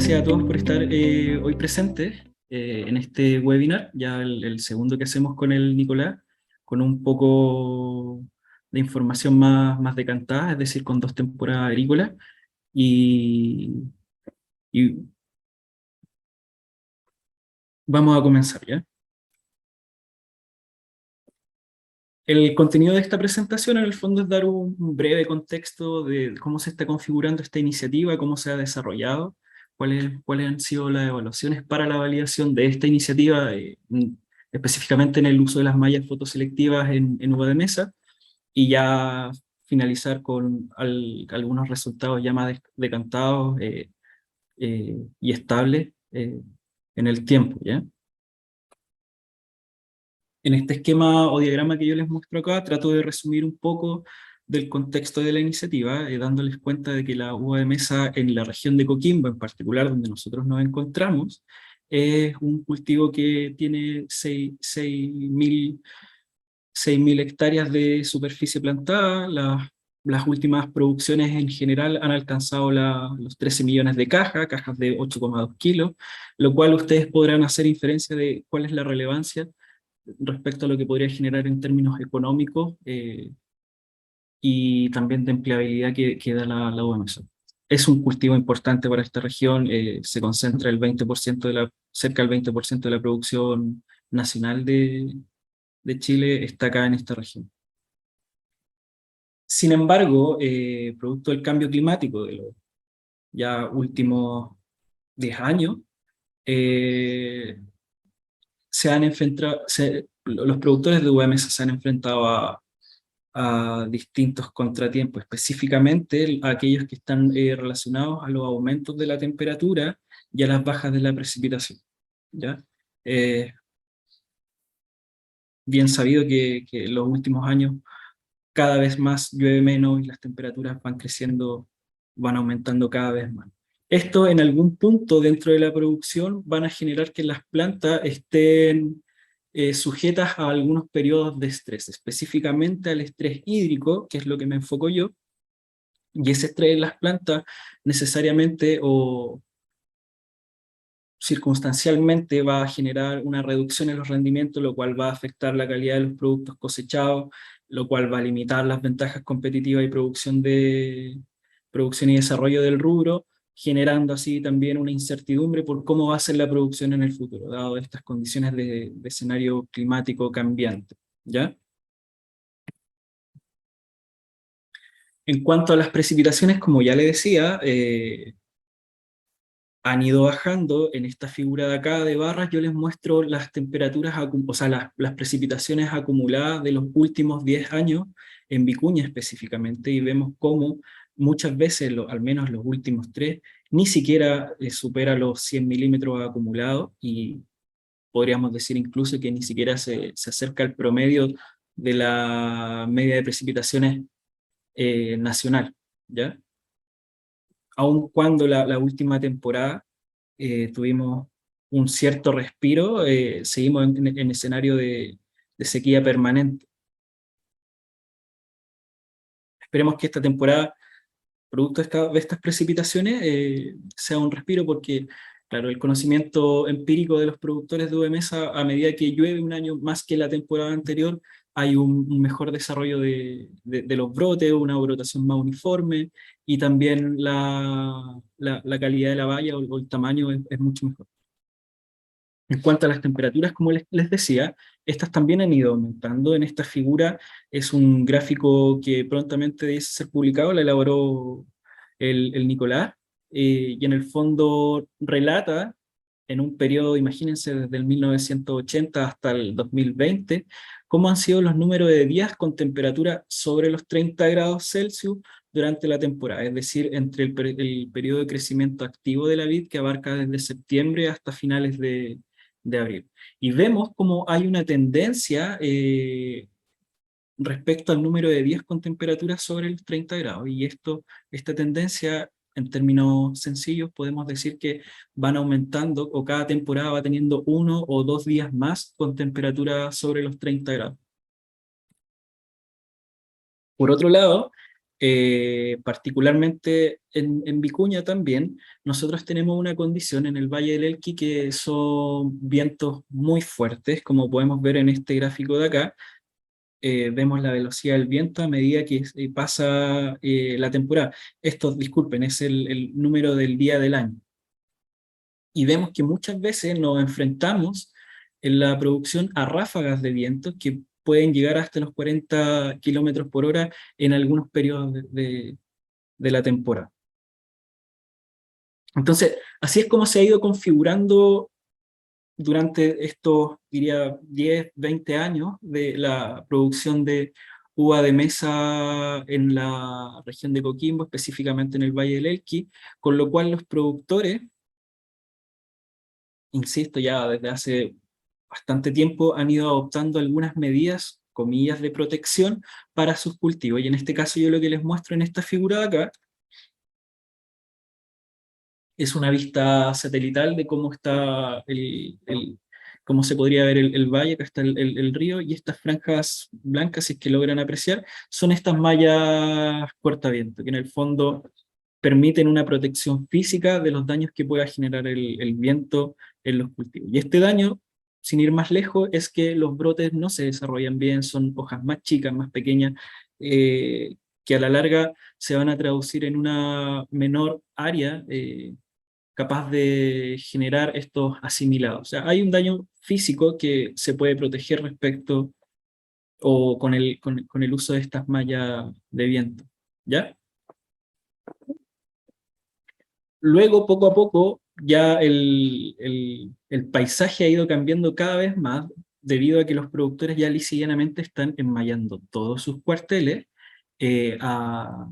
gracias a todos por estar hoy presentes en este webinar, ya el segundo que hacemos con el Nicolás, con un poco de información más decantada, es decir, con 2 temporadas agrícolas. Y, y vamos a comenzar, ¿ya? El contenido de esta presentación en el fondo es dar un breve contexto de cómo se está configurando esta iniciativa, cómo se ha desarrollado, cuáles han sido las evaluaciones para la validación de esta iniciativa, específicamente en el uso de las mallas fotoselectivas en uva de mesa, y ya finalizar con algunos resultados ya más decantados y estables en el tiempo, ¿ya? En este esquema o diagrama que yo les muestro acá, trato de resumir un poco del contexto de la iniciativa, dándoles cuenta de que la uva de mesa en la región de Coquimbo, en particular, donde nosotros nos encontramos, es un cultivo que tiene 6.000 hectáreas de superficie plantada. Las últimas producciones en general han alcanzado los 13 millones de cajas de 8,2 kilos, lo cual ustedes podrán hacer inferencia de cuál es la relevancia respecto a lo que podría generar en términos económicos y también de empleabilidad que da la uva mesa. Es un cultivo importante para esta región, se concentra cerca del 20% de la producción nacional de Chile está acá en esta región. Sin embargo, producto del cambio climático de los ya últimos 10 años, eh, los productores de uva de mesa se han enfrentado a distintos contratiempos, específicamente a aquellos que están relacionados a los aumentos de la temperatura y a las bajas de la precipitación, ¿ya? Eh, Bien sabido que en los últimos años cada vez más llueve menos y las temperaturas van creciendo, van aumentando cada vez más. Esto en algún punto dentro de la producción van a generar que las plantas estén sujetas a algunos periodos de estrés, específicamente al estrés hídrico, que es lo que me enfoco yo, y ese estrés en las plantas necesariamente o circunstancialmente va a generar una reducción en los rendimientos, lo cual va a afectar la calidad de los productos cosechados, lo cual va a limitar las ventajas competitivas y producción y desarrollo del rubro, generando así también una incertidumbre por cómo va a ser la producción en el futuro, dado estas condiciones de escenario climático cambiante, ¿ya? En cuanto a las precipitaciones, como ya le decía, han ido bajando. En esta figura de acá de barras yo les muestro las temperaturas, o sea, las precipitaciones acumuladas de los últimos 10 años en Vicuña específicamente, y vemos cómo muchas veces, al menos los últimos 3, ni siquiera supera los 100 milímetros acumulados, y podríamos decir incluso que ni siquiera se acerca al promedio de la media de precipitaciones nacional, ¿ya? Aun cuando la última temporada tuvimos un cierto respiro, seguimos en escenario de sequía permanente. Esperemos que esta temporada, producto de estas precipitaciones, sea un respiro porque, claro, el conocimiento empírico de los productores de UMS a medida que llueve un año más que la temporada anterior, hay un mejor desarrollo de los brotes, una brotación más uniforme, y también la calidad de la valla o el tamaño es mucho mejor. En cuanto a las temperaturas, como les decía, estas también han ido aumentando. En esta figura es un gráfico que prontamente debe ser publicado, la elaboró el Nicolás, y en el fondo relata en un periodo, imagínense, desde el 1980 hasta el 2020, cómo han sido los números de días con temperatura sobre los 30 grados Celsius durante la temporada, es decir, entre el periodo de crecimiento activo de la vid, que abarca desde septiembre hasta finales de abril. Y vemos como hay una tendencia respecto al número de días con temperaturas sobre los 30 grados. Y esta tendencia, en términos sencillos, podemos decir que van aumentando o cada temporada va teniendo 1 o 2 días más con temperatura sobre los 30 grados. Por otro lado, particularmente en Vicuña también, nosotros tenemos una condición en el Valle del Elqui que son vientos muy fuertes, como podemos ver en este gráfico de acá. Vemos la velocidad del viento a medida que pasa la temporada. Esto, disculpen, es el número del día del año. Y vemos que muchas veces nos enfrentamos en la producción a ráfagas de viento que pueden llegar hasta los 40 kilómetros por hora en algunos periodos de la temporada. Entonces, así es como se ha ido configurando durante estos, diría, 10, 20 años de la producción de uva de mesa en la región de Coquimbo, específicamente en el Valle del Elqui, con lo cual los productores, insisto, ya desde hace bastante tiempo han ido adoptando algunas medidas, comillas, de protección para sus cultivos. Y en este caso yo lo que les muestro en esta figura de acá es una vista satelital de cómo está cómo se podría ver el valle. Acá está el río, y estas franjas blancas, si es que logran apreciar, son estas mallas cortaviento, que en el fondo permiten una protección física de los daños que pueda generar el viento en los cultivos. Y este daño, sin ir más lejos, es que los brotes no se desarrollan bien, son hojas más chicas, más pequeñas, que a la larga se van a traducir en una menor área capaz de generar estos asimilados. O sea, hay un daño físico que se puede proteger respecto o con el uso de estas mallas de viento. ¿Ya? Luego, poco a poco, ya el paisaje ha ido cambiando cada vez más debido a que los productores ya lisa y llanamente están enmayando todos sus cuarteles eh, a,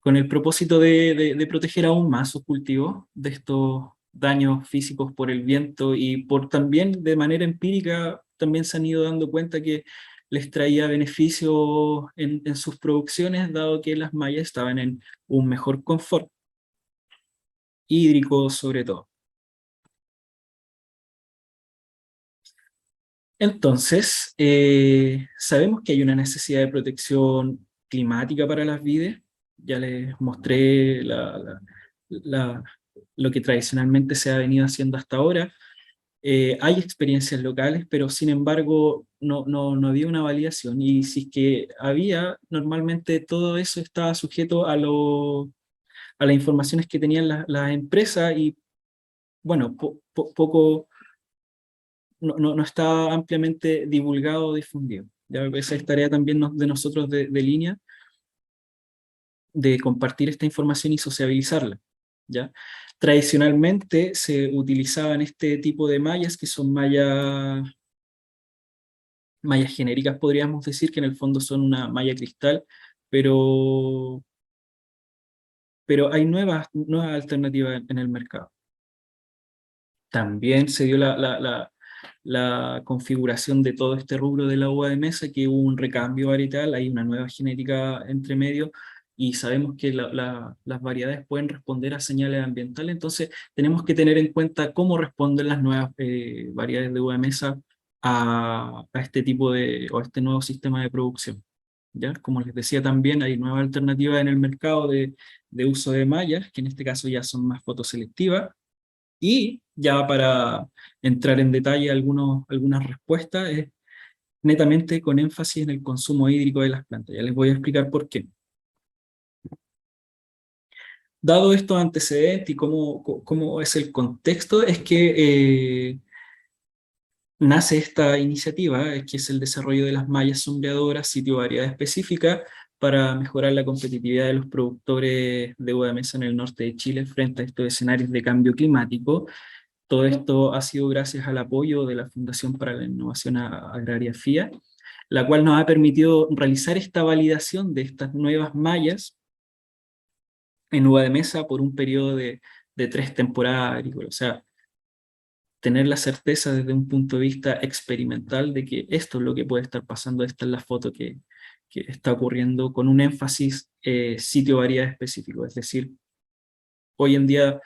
con el propósito de proteger aún más sus cultivos de estos daños físicos por el viento, y por también de manera empírica también se han ido dando cuenta que les traía beneficios en sus producciones, dado que las mallas estaban en un mejor confort hídrico sobre todo. Entonces, sabemos que hay una necesidad de protección climática para las vides. Ya les mostré la- lo que tradicionalmente se ha venido haciendo hasta ahora. Hay experiencias locales, pero sin embargo no había una validación. Y si es que había, normalmente todo eso estaba sujeto a las informaciones que tenían las empresas, y bueno, poco no está ampliamente divulgado o difundido. Ya esa es tarea también de nosotros de línea, de compartir esta información y sociabilizarla. ¿Ya? Tradicionalmente se utilizaban este tipo de mallas, que son mallas genéricas, podríamos decir, que en el fondo son una malla cristal, pero, pero hay nuevas alternativas en el mercado. También se dio la configuración de todo este rubro de la uva de mesa, que hubo un recambio varietal, hay una nueva genética entre medio, y sabemos que las variedades pueden responder a señales ambientales. Entonces tenemos que tener en cuenta cómo responden las nuevas variedades de uva de mesa a este tipo o a este nuevo sistema de producción. ¿Ya? Como les decía, también hay nuevas alternativas en el mercado de uso de mallas, que en este caso ya son más fotoselectivas. Y ya para entrar en detalle algunas respuestas, es netamente con énfasis en el consumo hídrico de las plantas. Ya les voy a explicar por qué. Dado estos antecedentes y cómo es el contexto, es que nace esta iniciativa, que es el desarrollo de las mallas sombreadoras, sitio de variedad específica, para mejorar la competitividad de los productores de uva de mesa en el norte de Chile frente a estos escenarios de cambio climático. Todo esto ha sido gracias al apoyo de la Fundación para la Innovación Agraria FIA, la cual nos ha permitido realizar esta validación de estas nuevas mallas en uva de mesa por un periodo de 3 temporadas agrícolas. O sea, tener la certeza desde un punto de vista experimental de que esto es lo que puede estar pasando. Esta es la foto que está ocurriendo, con un énfasis sitio variedad específico. Es decir, hoy en día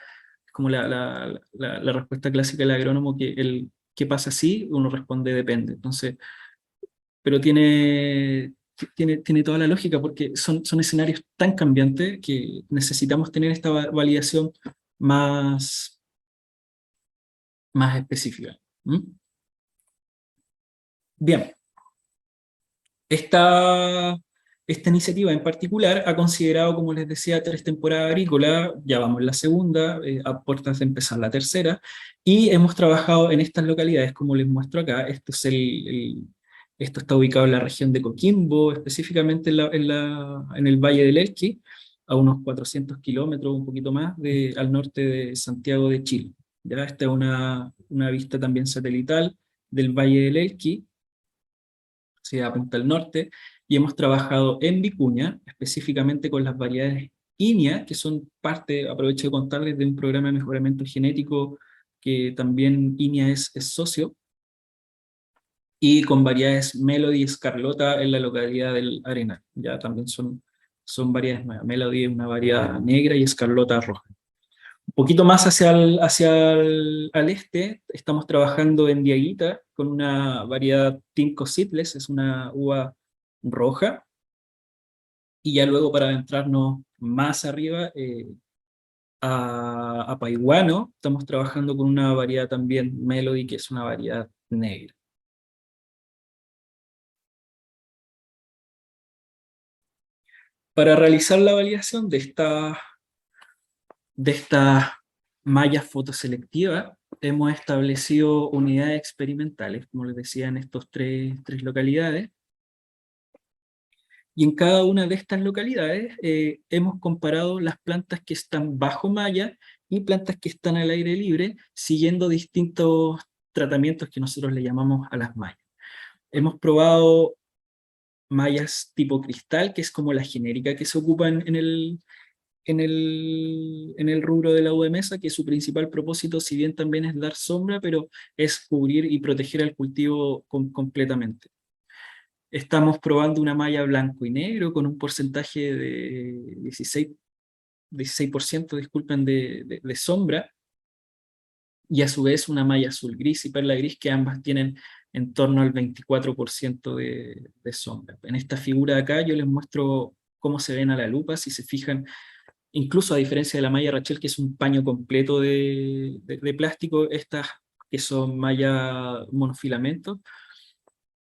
como la respuesta clásica del agrónomo, que ¿qué pasa si? Uno responde depende. Entonces, pero tiene toda la lógica, porque son escenarios tan cambiantes que necesitamos tener esta validación más, más específica. ¿Mm? Bien, esta iniciativa en particular ha considerado, como les decía, 3 temporadas agrícolas, ya vamos en la segunda, a puertas de empezar la tercera, y hemos trabajado en estas localidades, como les muestro acá. Esto está ubicado en la región de Coquimbo, específicamente en el Valle del Elqui, a unos 400 kilómetros, un poquito más, al norte de Santiago de Chile. Ya, esta es una vista también satelital del Valle del Elqui, se apunta al norte, y hemos trabajado en Vicuña, específicamente con las variedades INIA, que son parte, aprovecho de contarles, de un programa de mejoramiento genético que también INIA es socio, y con variedades Melody y Escarlota en la localidad del Arenal. Ya también son variedades nuevas. Melody es una variedad negra y Escarlota roja. Un poquito más al este, estamos trabajando en Diaguita con una variedad Tinco Seedless, es una uva roja, y ya luego para adentrarnos más arriba, a Paiguano, estamos trabajando con una variedad también Melody, que es una variedad negra. Para realizar la validación de esta malla fotoselectiva, hemos establecido unidades experimentales, como les decía, en estos tres localidades, y en cada una de estas localidades hemos comparado las plantas que están bajo malla y plantas que están al aire libre, siguiendo distintos tratamientos que nosotros le llamamos a las mallas. Hemos probado mallas tipo cristal, que es como la genérica que se ocupa en el rubro de la UMESA, que su principal propósito, si bien también es dar sombra, pero es cubrir y proteger al cultivo completamente. Estamos probando una malla blanco y negro con un porcentaje de 16%, disculpen, de sombra, y a su vez una malla azul gris y perla gris, que ambas tienen en torno al 24% de sombra. En esta figura de acá yo les muestro cómo se ven a la lupa. Si se fijan, incluso a diferencia de la malla Rachel, que es un paño completo de plástico, estas que son malla monofilamento,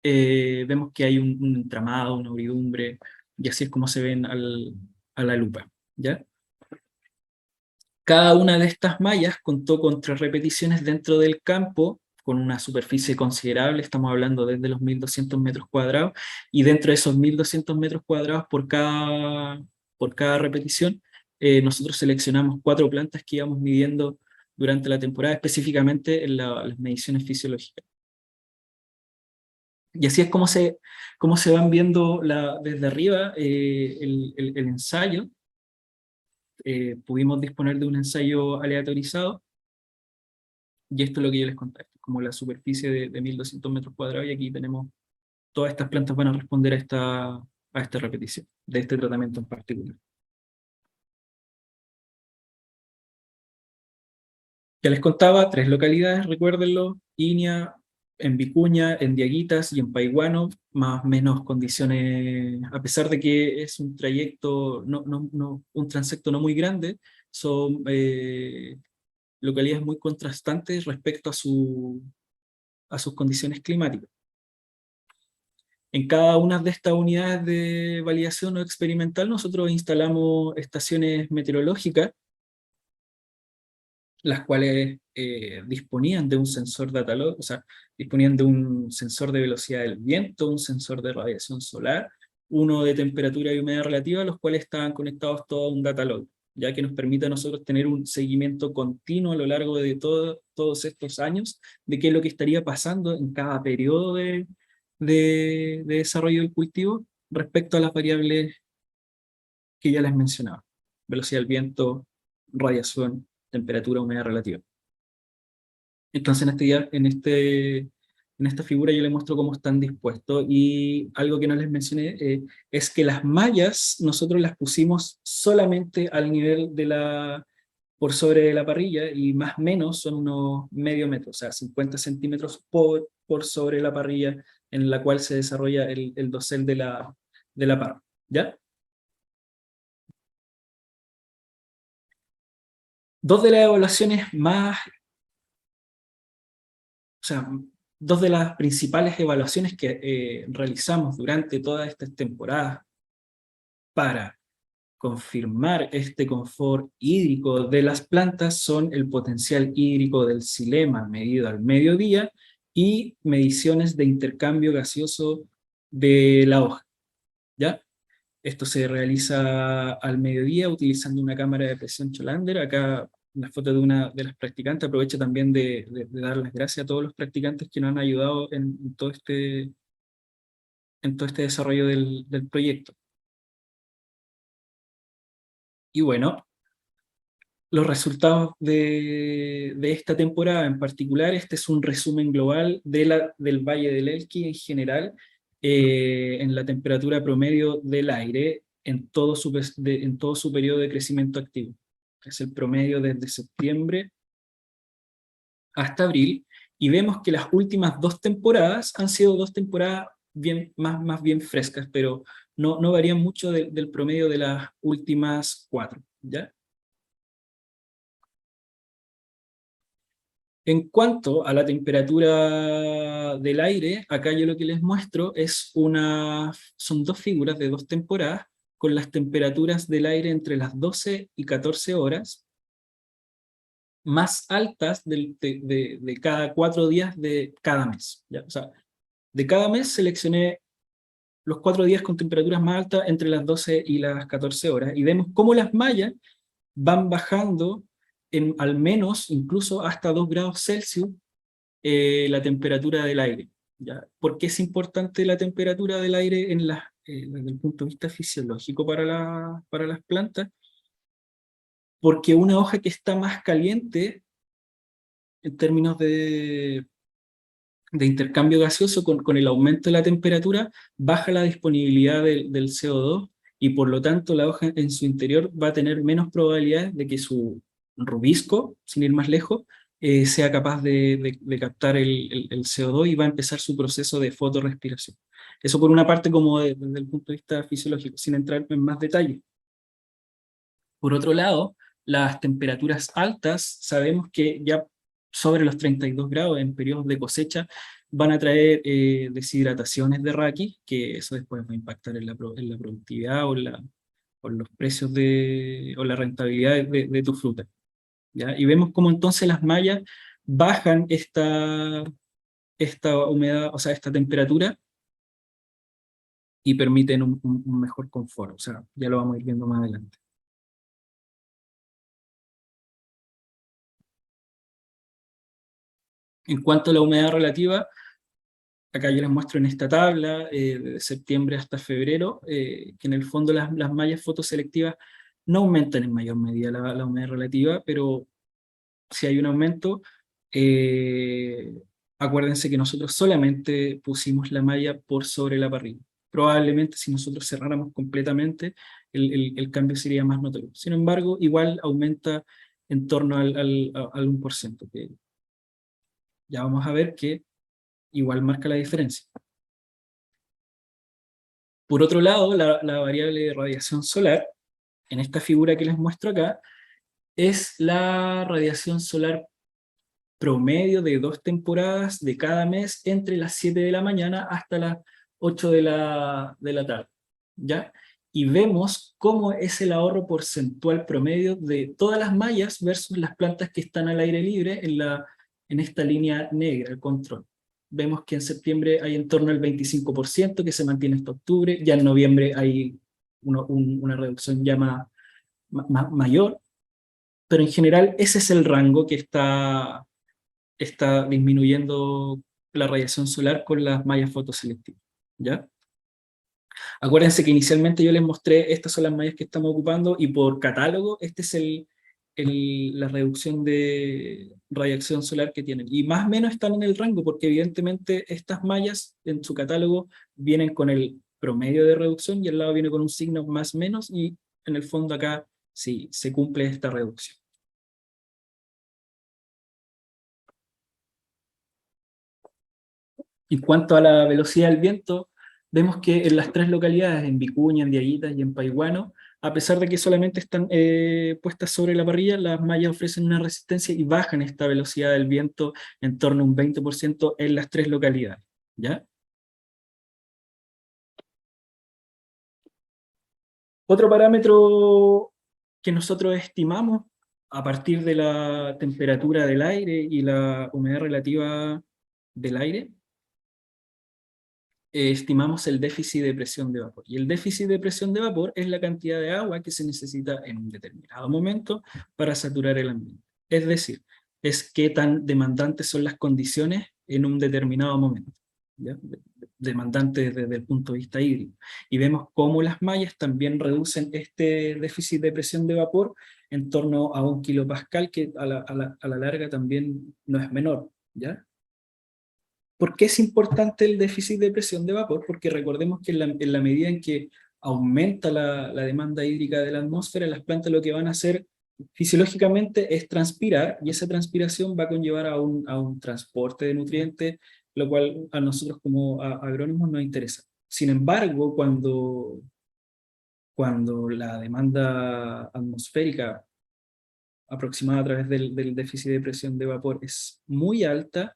vemos que hay un entramado, una huidumbre, y así es como se ven a la lupa, ¿ya? Cada una de estas mallas contó con 3 repeticiones dentro del campo, con una superficie considerable, estamos hablando desde los 1200 metros cuadrados, y dentro de esos 1200 metros cuadrados por cada repetición, nosotros seleccionamos 4 plantas que íbamos midiendo durante la temporada, específicamente en las mediciones fisiológicas. Y así es como se van viendo desde arriba el ensayo. Pudimos disponer de un ensayo aleatorizado, y esto es lo que yo les conté, como la superficie de 1200 metros cuadrados, y aquí tenemos, todas estas plantas van a responder a esta repetición, de este tratamiento en particular. Ya les contaba, 3 localidades, recuérdenlo: Iña, en Vicuña, en Diaguitas y en Paiguano, más o menos condiciones, a pesar de que es un trayecto, un transecto no muy grande, son localidades muy contrastantes respecto a sus condiciones climáticas. En cada una de estas unidades de validación o experimental nosotros instalamos estaciones meteorológicas, las cuales disponían de un sensor data log, o sea, disponían de un sensor de velocidad del viento, un sensor de radiación solar, uno de temperatura y humedad relativa, los cuales estaban conectados todos a un data log, ya que nos permite a nosotros tener un seguimiento continuo a lo largo de todos estos años, de qué es lo que estaría pasando en cada periodo de desarrollo del cultivo, respecto a las variables que ya les mencionaba: velocidad del viento, radiación, temperatura, humedad relativa. Entonces en esta figura yo les muestro cómo están dispuestos, y algo que no les mencioné es que las mallas nosotros las pusimos solamente al nivel por sobre de la parrilla, y más o menos son unos medio metro, o sea, 50 centímetros por sobre la parrilla en la cual se desarrolla el dosel de la Parra, ¿ya? Dos de las evaluaciones más, o sea, dos de las principales evaluaciones que realizamos durante todas estas temporadas para confirmar este confort hídrico de las plantas son el potencial hídrico del xilema medido al mediodía y mediciones de intercambio gaseoso de la hoja, ¿ya? Esto se realiza al mediodía utilizando una cámara de presión Cholander. Acá una foto de una de las practicantes. Aprovecho también de dar las gracias a todos los practicantes que nos han ayudado en todo este desarrollo del proyecto. Y bueno, los resultados de esta temporada en particular, este es un resumen global del Valle del Elqui en general, en la temperatura promedio del aire en todo su periodo de crecimiento activo. Es el promedio desde septiembre hasta abril, y vemos que las últimas dos temporadas han sido dos temporadas más bien frescas, pero no varían mucho del promedio de las últimas cuatro, ¿ya? En cuanto a la temperatura del aire, acá yo lo que les muestro son dos figuras de dos temporadas con las temperaturas del aire entre las 12 y 14 horas más altas de cada 4 días de cada mes, ¿ya? O sea, de cada mes seleccioné los 4 días con temperaturas más altas entre las 12 y las 14 horas y vemos cómo las mallas van bajando al menos incluso hasta 2 grados Celsius la temperatura del aire, ¿ya? ¿Por qué es importante la temperatura del aire desde el punto de vista fisiológico para las plantas? Porque una hoja que está más caliente en términos de intercambio gaseoso con el aumento de la temperatura, baja la disponibilidad del CO2 y por lo tanto la hoja en su interior va a tener menos probabilidades de que su rubisco, sin ir más lejos, sea capaz de captar el CO2 y va a empezar su proceso de fotorrespiración. Eso por una parte como desde el punto de vista fisiológico, sin entrar en más detalle. Por otro lado, las temperaturas altas, sabemos que ya sobre los 32 grados en periodos de cosecha van a traer deshidrataciones de raquis, que eso después va a impactar en la productividad o los precios o la rentabilidad de tu fruta, ¿ya? Y vemos cómo entonces las mallas bajan esta humedad, o sea, esta temperatura y permiten un mejor confort. O sea, ya lo vamos a ir viendo más adelante. En cuanto a la humedad relativa, acá yo les muestro en esta tabla, de septiembre hasta febrero, que en el fondo las mallas fotoselectivas no aumentan en mayor medida la humedad relativa, pero si hay un aumento, eh, acuérdense que nosotros solamente pusimos la malla por sobre la parrilla. Probablemente si nosotros cerráramos completamente, el cambio sería más notorio. Sin embargo, igual aumenta en torno al 1%, que ya vamos a ver que igual marca la diferencia. Por otro lado, la variable de radiación solar, en esta figura que les muestro acá, es la radiación solar promedio de 2 temporadas de cada mes entre las 7 de la mañana hasta las 8 de la tarde, ¿ya? Y vemos cómo es el ahorro porcentual promedio de todas las mallas versus las plantas que están al aire libre en esta línea negra, el control. Vemos que en septiembre hay en torno al 25% que se mantiene hasta octubre, ya en noviembre hay una reducción ya mayor, pero en general ese es el rango que está disminuyendo la radiación solar con las mallas fotoselectivas, ¿ya? Acuérdense que inicialmente yo les mostré, estas son las mallas que estamos ocupando, y por catálogo, este es la reducción de radiación solar que tienen. Y más o menos están en el rango, porque evidentemente estas mallas en su catálogo vienen con el promedio de reducción, y al lado viene con un signo más menos, y en el fondo acá sí se cumple esta reducción. En cuanto a la velocidad del viento, vemos que en las tres localidades, en Vicuña, en Diaguitas y en Paihuano, a pesar de que solamente están puestas sobre la parrilla, las mallas ofrecen una resistencia y bajan esta velocidad del viento en torno a un 20% en las tres localidades, ¿ya? Otro parámetro que nosotros estimamos a partir de la temperatura del aire y la humedad relativa del aire, estimamos el déficit de presión de vapor. Y el déficit de presión de vapor es la cantidad de agua que se necesita en un determinado momento para saturar el ambiente. Es decir, es qué tan demandantes son las condiciones en un determinado momento, ¿ya? Demandantes desde el punto de vista hídrico. Y vemos cómo las mallas también reducen este déficit de presión de vapor en torno a 1 kilopascal, que a la larga también no es menor, ¿ya? ¿Por qué es importante el déficit de presión de vapor? Porque recordemos que en la medida en que aumenta la demanda hídrica de la atmósfera, las plantas lo que van a hacer fisiológicamente es transpirar, y esa transpiración va a conllevar a un transporte de nutrientes, lo cual a nosotros como agrónomos nos interesa. Sin embargo, cuando la demanda atmosférica aproximada a través del déficit de presión de vapor es muy alta,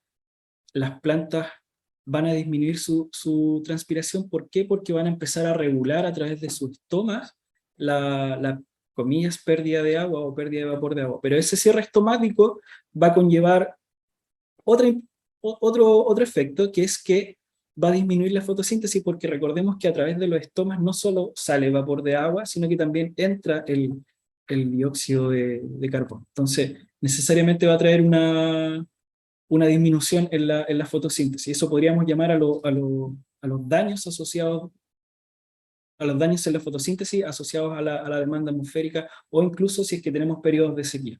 las plantas van a disminuir su transpiración. ¿Por qué? Porque van a empezar a regular a través de sus estomas la comillas, pérdida de agua o pérdida de vapor de agua. Pero ese cierre estomático va a conllevar otra, otro efecto, que es que va a disminuir la fotosíntesis, porque recordemos que a través de los estomas no solo sale vapor de agua, sino que también entra el dióxido de carbono. Entonces, necesariamente va a traer una disminución en la fotosíntesis. Eso podríamos llamar a los daños asociados, a los daños en la fotosíntesis asociados a la demanda atmosférica, o incluso si es que tenemos periodos de sequía.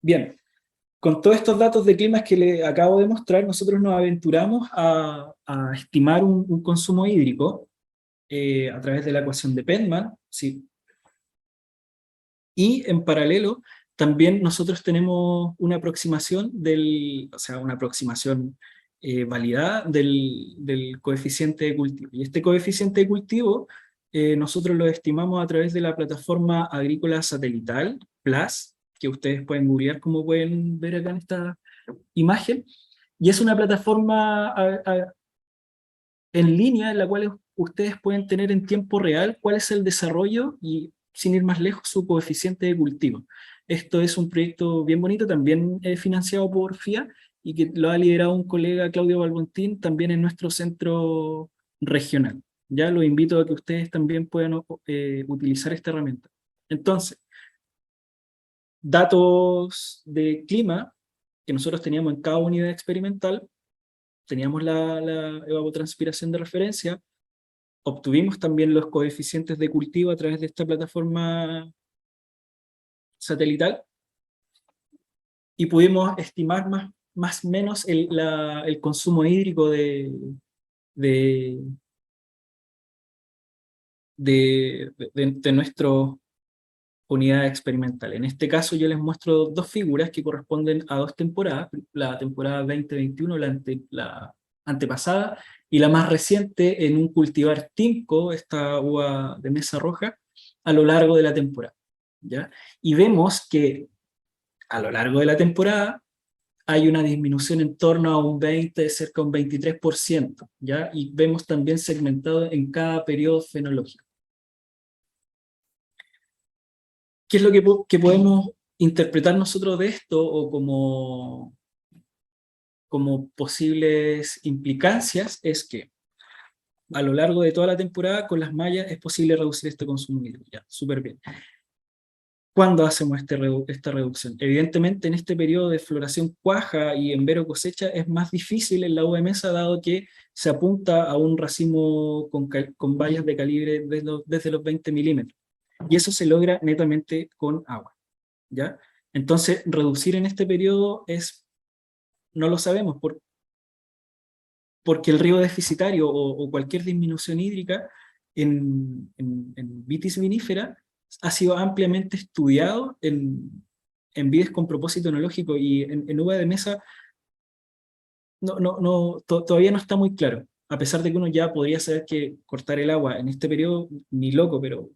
Bien, con todos estos datos de climas que le acabo de mostrar, nosotros nos aventuramos a estimar un consumo hídrico a través de la ecuación de Penman, ¿sí? Y en paralelo, también nosotros tenemos una aproximación o sea, una aproximación validada del coeficiente de cultivo. Y este coeficiente de cultivo nosotros lo estimamos a través de la plataforma agrícola satelital, PLAS, que ustedes pueden googlear, como pueden ver acá en esta imagen. Y es una plataforma en línea en la cual ustedes pueden tener en tiempo real cuál es el desarrollo y, sin ir más lejos, su coeficiente de cultivo. Esto es un proyecto bien bonito, también financiado por FIA, y que lo ha liderado un colega, Claudio Balbontín, también en nuestro centro regional. Ya los invito a que ustedes también puedan utilizar esta herramienta. Entonces, datos de clima que nosotros teníamos en cada unidad experimental, teníamos la evapotranspiración de referencia, obtuvimos también los coeficientes de cultivo a través de esta plataforma satelital, y pudimos estimar más o menos el consumo hídrico de, de nuestra unidad experimental. En este caso yo les muestro dos figuras que corresponden a dos temporadas, la temporada 2021, la antepasada, y la más reciente en un cultivar Timco, esta uva de mesa roja, a lo largo de la temporada, ¿ya? Y vemos que a lo largo de la temporada hay una disminución en torno a un 20, cerca de un 23%, ¿ya? Y vemos también segmentado en cada periodo fenológico. ¿Qué es lo que podemos interpretar nosotros de esto, o como posibles implicancias? Es que a lo largo de toda la temporada con las mallas es posible reducir este consumo hídrico. Ya, súper bien. ¿Cuándo hacemos esta reducción? Evidentemente en este periodo de floración cuaja y en vero cosecha es más difícil en la uva de mesa, dado que se apunta a un racimo con bayas de calibre desde los 20 milímetros. Y eso se logra netamente con agua, ¿ya? Entonces, reducir en este periodo no lo sabemos, porque el riego deficitario o cualquier disminución hídrica en vitis vinífera ha sido ampliamente estudiado en vides con propósito enológico, y en uva de mesa todavía no está muy claro. A pesar de que uno ya podría saber que cortar el agua en este periodo, ni loco, pero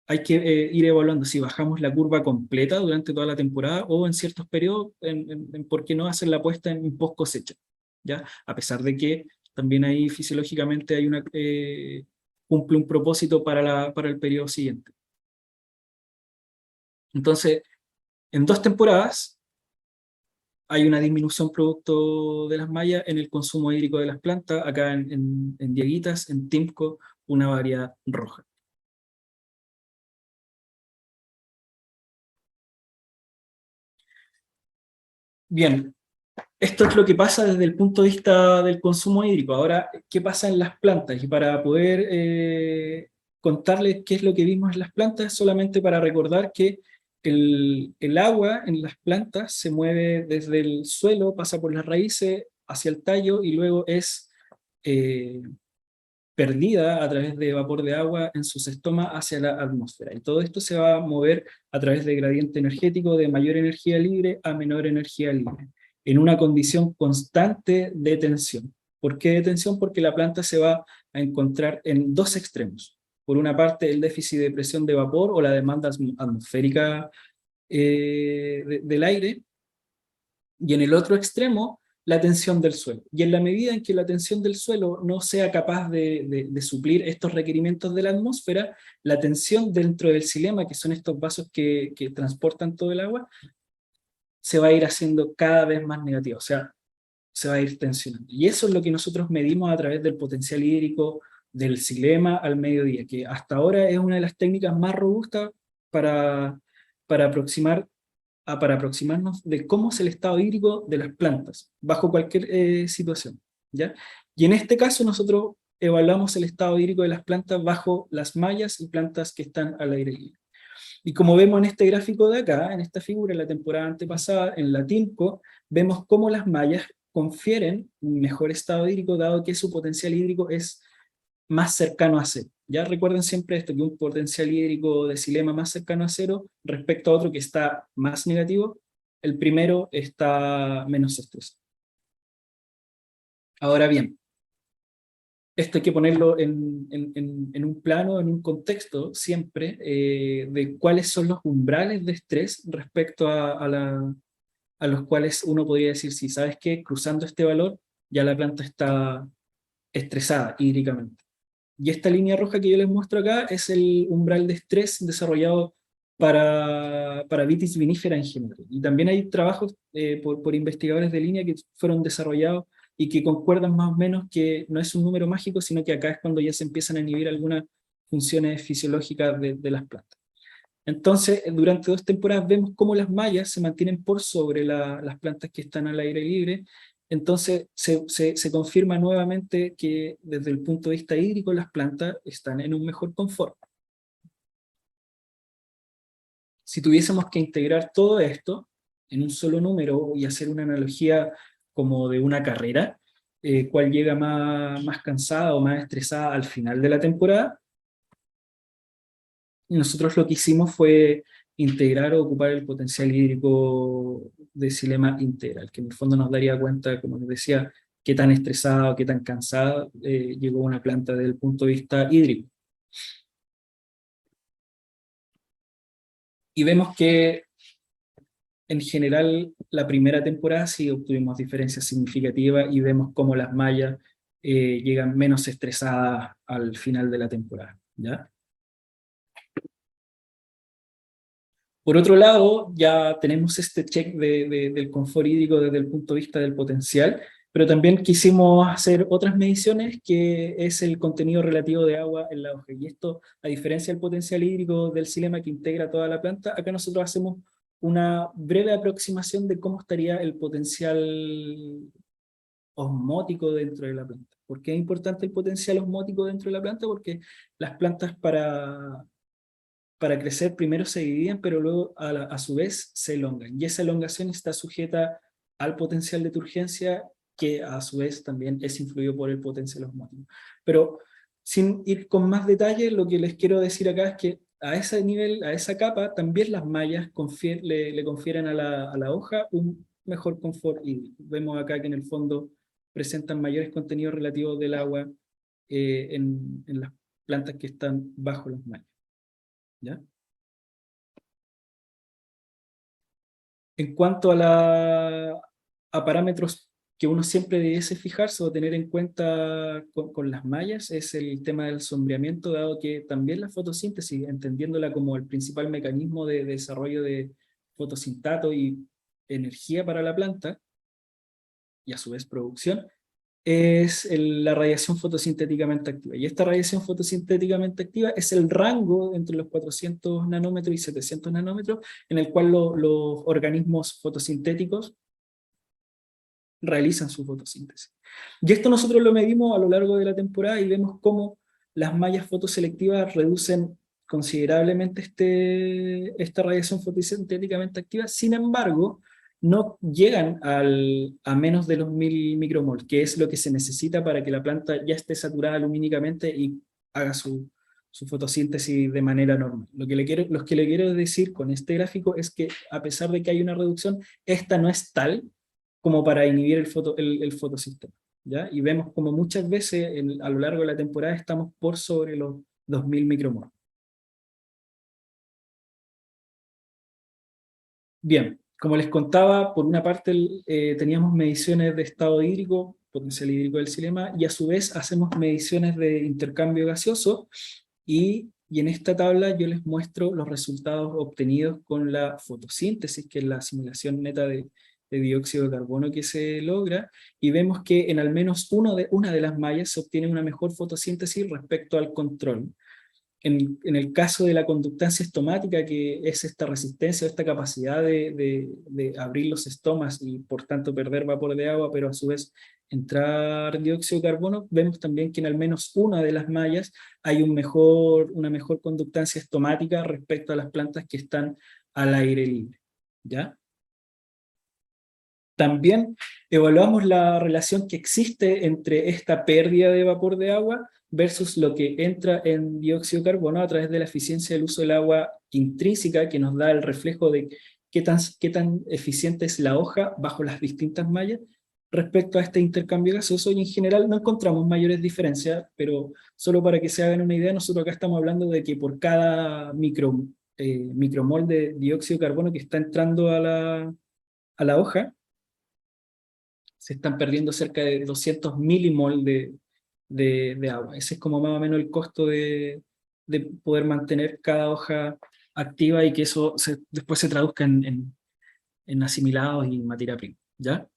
hay que ir evaluando si bajamos la curva completa durante toda la temporada o en ciertos periodos, en por qué no hacer la puesta en post cosecha, ¿ya? A pesar de que también ahí fisiológicamente hay cumple un propósito para el periodo siguiente. Entonces, en 2 temporadas hay una disminución producto de las mallas en el consumo hídrico de las plantas, acá en Dieguitas, en Timco, una variedad roja. Bien, esto es lo que pasa desde el punto de vista del consumo hídrico. Ahora, ¿qué pasa en las plantas? Y para poder contarles qué es lo que vimos en las plantas, solamente para recordar que el agua en las plantas se mueve desde el suelo, pasa por las raíces hacia el tallo y luego es eh, perdida a través de vapor de agua en sus estomas hacia la atmósfera. Y todo esto se va a mover a través de gradiente energético de mayor energía libre a menor energía libre, en una condición constante de tensión. ¿Por qué de tensión? Porque la planta se va a encontrar en dos extremos. Por una parte, el déficit de presión de vapor o la demanda atmosférica del aire, y en el otro extremo, la tensión del suelo. Y en la medida en que la tensión del suelo no sea capaz de suplir estos requerimientos de la atmósfera, la tensión dentro del xilema, que son estos vasos que transportan todo el agua, se va a ir haciendo cada vez más negativa, o sea, se va a ir tensionando. Y eso es lo que nosotros medimos a través del potencial hídrico del xilema al mediodía, que hasta ahora es una de las técnicas más robustas para, para aproximar para aproximarnos de cómo es el estado hídrico de las plantas, bajo cualquier situación, ¿ya? Y en este caso nosotros evaluamos el estado hídrico de las plantas bajo las mallas y plantas que están al aire libre. Y como vemos en este gráfico de acá, en esta figura, en la temporada antepasada, en la TIMCO, vemos cómo las mallas confieren un mejor estado hídrico, dado que su potencial hídrico es más cercano a cero. Ya recuerden siempre esto, que un potencial hídrico de xilema más cercano a cero respecto a otro que está más negativo, el primero está menos estresado. Ahora bien, esto hay que ponerlo en un plano, en un contexto siempre, de cuáles son los umbrales de estrés respecto a los cuales uno podría decir, si sabes que cruzando este valor, ya la planta está estresada hídricamente. Y esta línea roja que yo les muestro acá es el umbral de estrés desarrollado para vitis vinífera en general. Y también hay trabajos por investigadores de línea que fueron desarrollados y que concuerdan más o menos que no es un número mágico, sino que acá es cuando ya se empiezan a inhibir algunas funciones fisiológicas de las plantas. Entonces, durante 2 temporadas vemos cómo las mallas se mantienen por sobre las plantas que están al aire libre. Entonces, se confirma nuevamente que desde el punto de vista hídrico las plantas están en un mejor confort. Si tuviésemos que integrar todo esto en un solo número y hacer una analogía como de una carrera, cuál llega más cansada o más estresada al final de la temporada, nosotros lo que hicimos fue integrar o ocupar el potencial hídrico de Xilema integral, que en el fondo nos daría cuenta, como les decía, qué tan estresada o qué tan cansada llegó una planta desde el punto de vista hídrico. Y vemos que en general la primera temporada sí obtuvimos diferencias significativas y vemos cómo las mallas llegan menos estresadas al final de la temporada, ¿ya? Por otro lado, ya tenemos este check del confort hídrico desde el punto de vista del potencial, pero también quisimos hacer otras mediciones que es el contenido relativo de agua en la hoja. Y esto, a diferencia del potencial hídrico del xilema que integra toda la planta, acá nosotros hacemos una breve aproximación de cómo estaría el potencial osmótico dentro de la planta. ¿Por qué es importante el potencial osmótico dentro de la planta? Porque las plantas para crecer primero se dividen, pero luego a su vez se elongan. Y esa elongación está sujeta al potencial de turgencia, que a su vez también es influido por el potencial osmótico. Pero sin ir con más detalle, lo que les quiero decir acá es que a ese nivel, a esa capa, también las mallas le confieren a la hoja un mejor confort hídrico. Vemos acá que en el fondo presentan mayores contenidos relativos del agua en las plantas que están bajo las mallas. ¿Ya? En cuanto a parámetros que uno siempre debiese fijarse o tener en cuenta con las mallas, es el tema del sombreamiento, dado que también la fotosíntesis, entendiéndola como el principal mecanismo de desarrollo de fotosintato y energía para la planta, y a su vez producción, es la radiación fotosintéticamente activa. Y esta radiación fotosintéticamente activa es el rango entre los 400 nanómetros y 700 nanómetros en el cual los organismos fotosintéticos realizan su fotosíntesis. Y esto nosotros lo medimos a lo largo de la temporada y vemos cómo las mallas fotoselectivas reducen considerablemente esta radiación fotosintéticamente activa. Sin embargo, no llegan a menos de los 1000 micromol, que es lo que se necesita para que la planta ya esté saturada lumínicamente y haga su fotosíntesis de manera normal. Lo que le quiero decir con este gráfico es que, a pesar de que hay una reducción, esta no es tal como para inhibir el fotosistema, ¿ya? Y vemos como muchas veces a lo largo de la temporada estamos por sobre los 2000 micromol. Bien, como les contaba, por una parte teníamos mediciones de estado hídrico, potencial hídrico del xilema, y a su vez hacemos mediciones de intercambio gaseoso, y en esta tabla yo les muestro los resultados obtenidos con la fotosíntesis, que es la asimilación neta de dióxido de carbono que se logra, y vemos que en al menos una de las mallas se obtiene una mejor fotosíntesis respecto al control. En el caso de la conductancia estomática, que es esta resistencia, esta capacidad de abrir los estomas y por tanto perder vapor de agua, pero a su vez entrar dióxido de carbono, vemos también que en al menos una de las mallas hay una mejor conductancia estomática respecto a las plantas que están al aire libre. ¿Ya? También evaluamos la relación que existe entre esta pérdida de vapor de agua versus lo que entra en dióxido de carbono a través de la eficiencia del uso del agua intrínseca, que nos da el reflejo de qué tan eficiente es la hoja bajo las distintas mallas respecto a este intercambio gaseoso, y en general no encontramos mayores diferencias, pero solo para que se hagan una idea, nosotros acá estamos hablando de que por cada micromol de dióxido de carbono que está entrando a la hoja, se están perdiendo cerca de 200 milimol de agua. Ese es como más o menos el costo de poder mantener cada hoja activa y que eso después se traduzca en asimilados y materia prima. ¿Ya?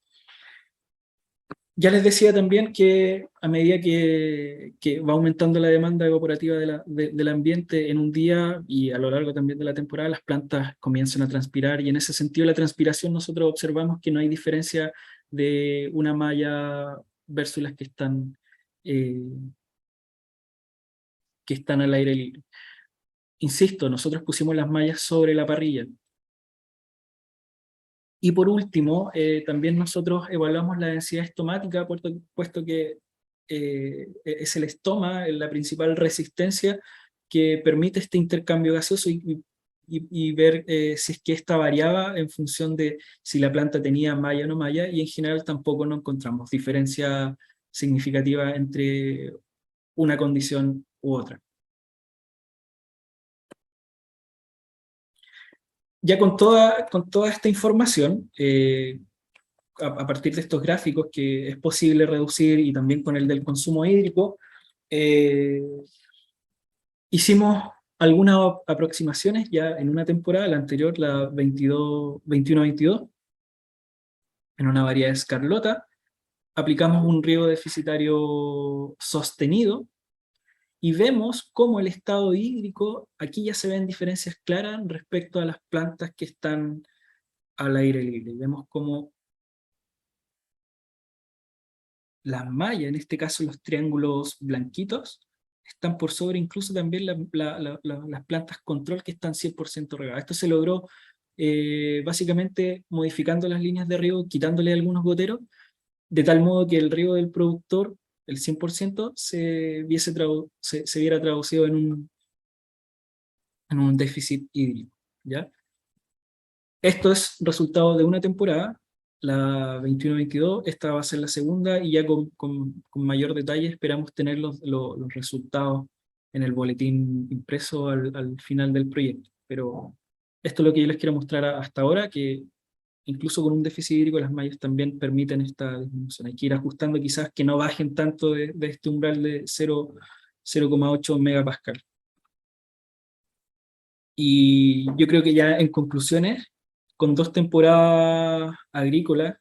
Ya les decía también que a medida que va aumentando la demanda evaporativa del ambiente en un día y a lo largo también de la temporada, las plantas comienzan a transpirar, y en ese sentido la transpiración nosotros observamos que no hay diferencia de una malla versus las eh, que están al aire libre. Insisto, nosotros pusimos las mallas sobre la parrilla. Y por último, también nosotros evaluamos la densidad estomática, puesto que es el estoma la principal resistencia que permite este intercambio gaseoso, y ver si es que esta variaba en función de si la planta tenía malla o no malla, y en general tampoco no encontramos diferencia significativa entre una condición u otra. Ya con toda esta información, a partir de estos gráficos que es posible reducir, y también con el del consumo hídrico, eh, hicimos algunas aproximaciones ya en una temporada, la anterior, la 21-22, en una variedad de escarlota, aplicamos un riego deficitario sostenido, y vemos cómo el estado hídrico, aquí ya se ven diferencias claras respecto a las plantas que están al aire libre. Vemos cómo las mallas, en este caso los triángulos blanquitos, están por sobre incluso también las plantas control que están 100% regadas. Esto se logró básicamente modificando las líneas de riego, quitándole algunos goteros, de tal modo que el riego del productor, el 100%, se viera traducido en un déficit hídrico. ¿Ya? Esto es resultado de una temporada, la 21-22, esta va a ser la segunda, y ya con mayor detalle esperamos tener los resultados en el boletín impreso al final del proyecto. Pero esto es lo que yo les quiero mostrar hasta ahora, que incluso con un déficit hídrico las mallas también permiten esta disminución. Hay que ir ajustando quizás que no bajen tanto de este umbral de 0,8 megapascal. Y yo creo que ya en conclusiones, con 2 temporadas agrícolas,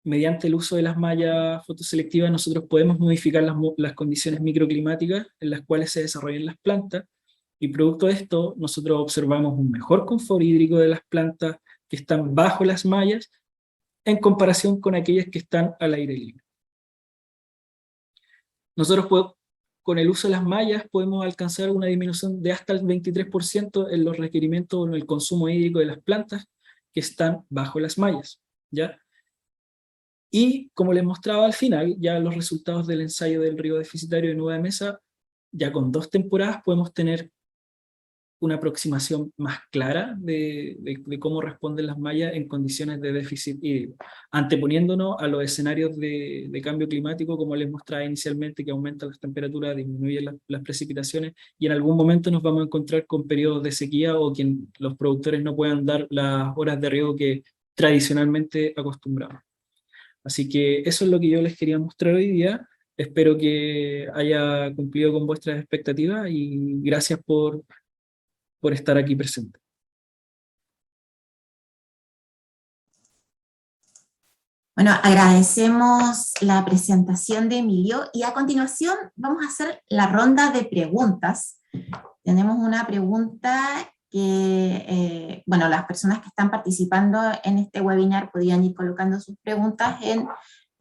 mediante el uso de las mallas fotoselectivas, nosotros podemos modificar las condiciones microclimáticas en las cuales se desarrollan las plantas, y producto de esto, nosotros observamos un mejor confort hídrico de las plantas que están bajo las mallas en comparación con aquellas que están al aire libre. Nosotros con el uso de las mallas podemos alcanzar una disminución de hasta el 23% en los requerimientos o en el consumo hídrico de las plantas que están bajo las mallas, ¿ya? Y como les mostraba al final, ya los resultados del ensayo del riego deficitario de Nueva Mesa, ya con 2 temporadas podemos tener una aproximación más clara de cómo responden las mallas en condiciones de déficit hídrico, anteponiéndonos a los escenarios de cambio climático, como les mostraba inicialmente, que aumentan las temperaturas, disminuyen las precipitaciones, y en algún momento nos vamos a encontrar con periodos de sequía o que los productores no puedan dar las horas de riego que tradicionalmente acostumbramos. Así que eso es lo que yo les quería mostrar hoy día. Espero que haya cumplido con vuestras expectativas y gracias por estar aquí presente. Bueno, agradecemos la presentación de Emilio y a continuación vamos a hacer la ronda de preguntas. Tenemos una pregunta que, bueno, las personas que están participando en este webinar podrían ir colocando sus preguntas en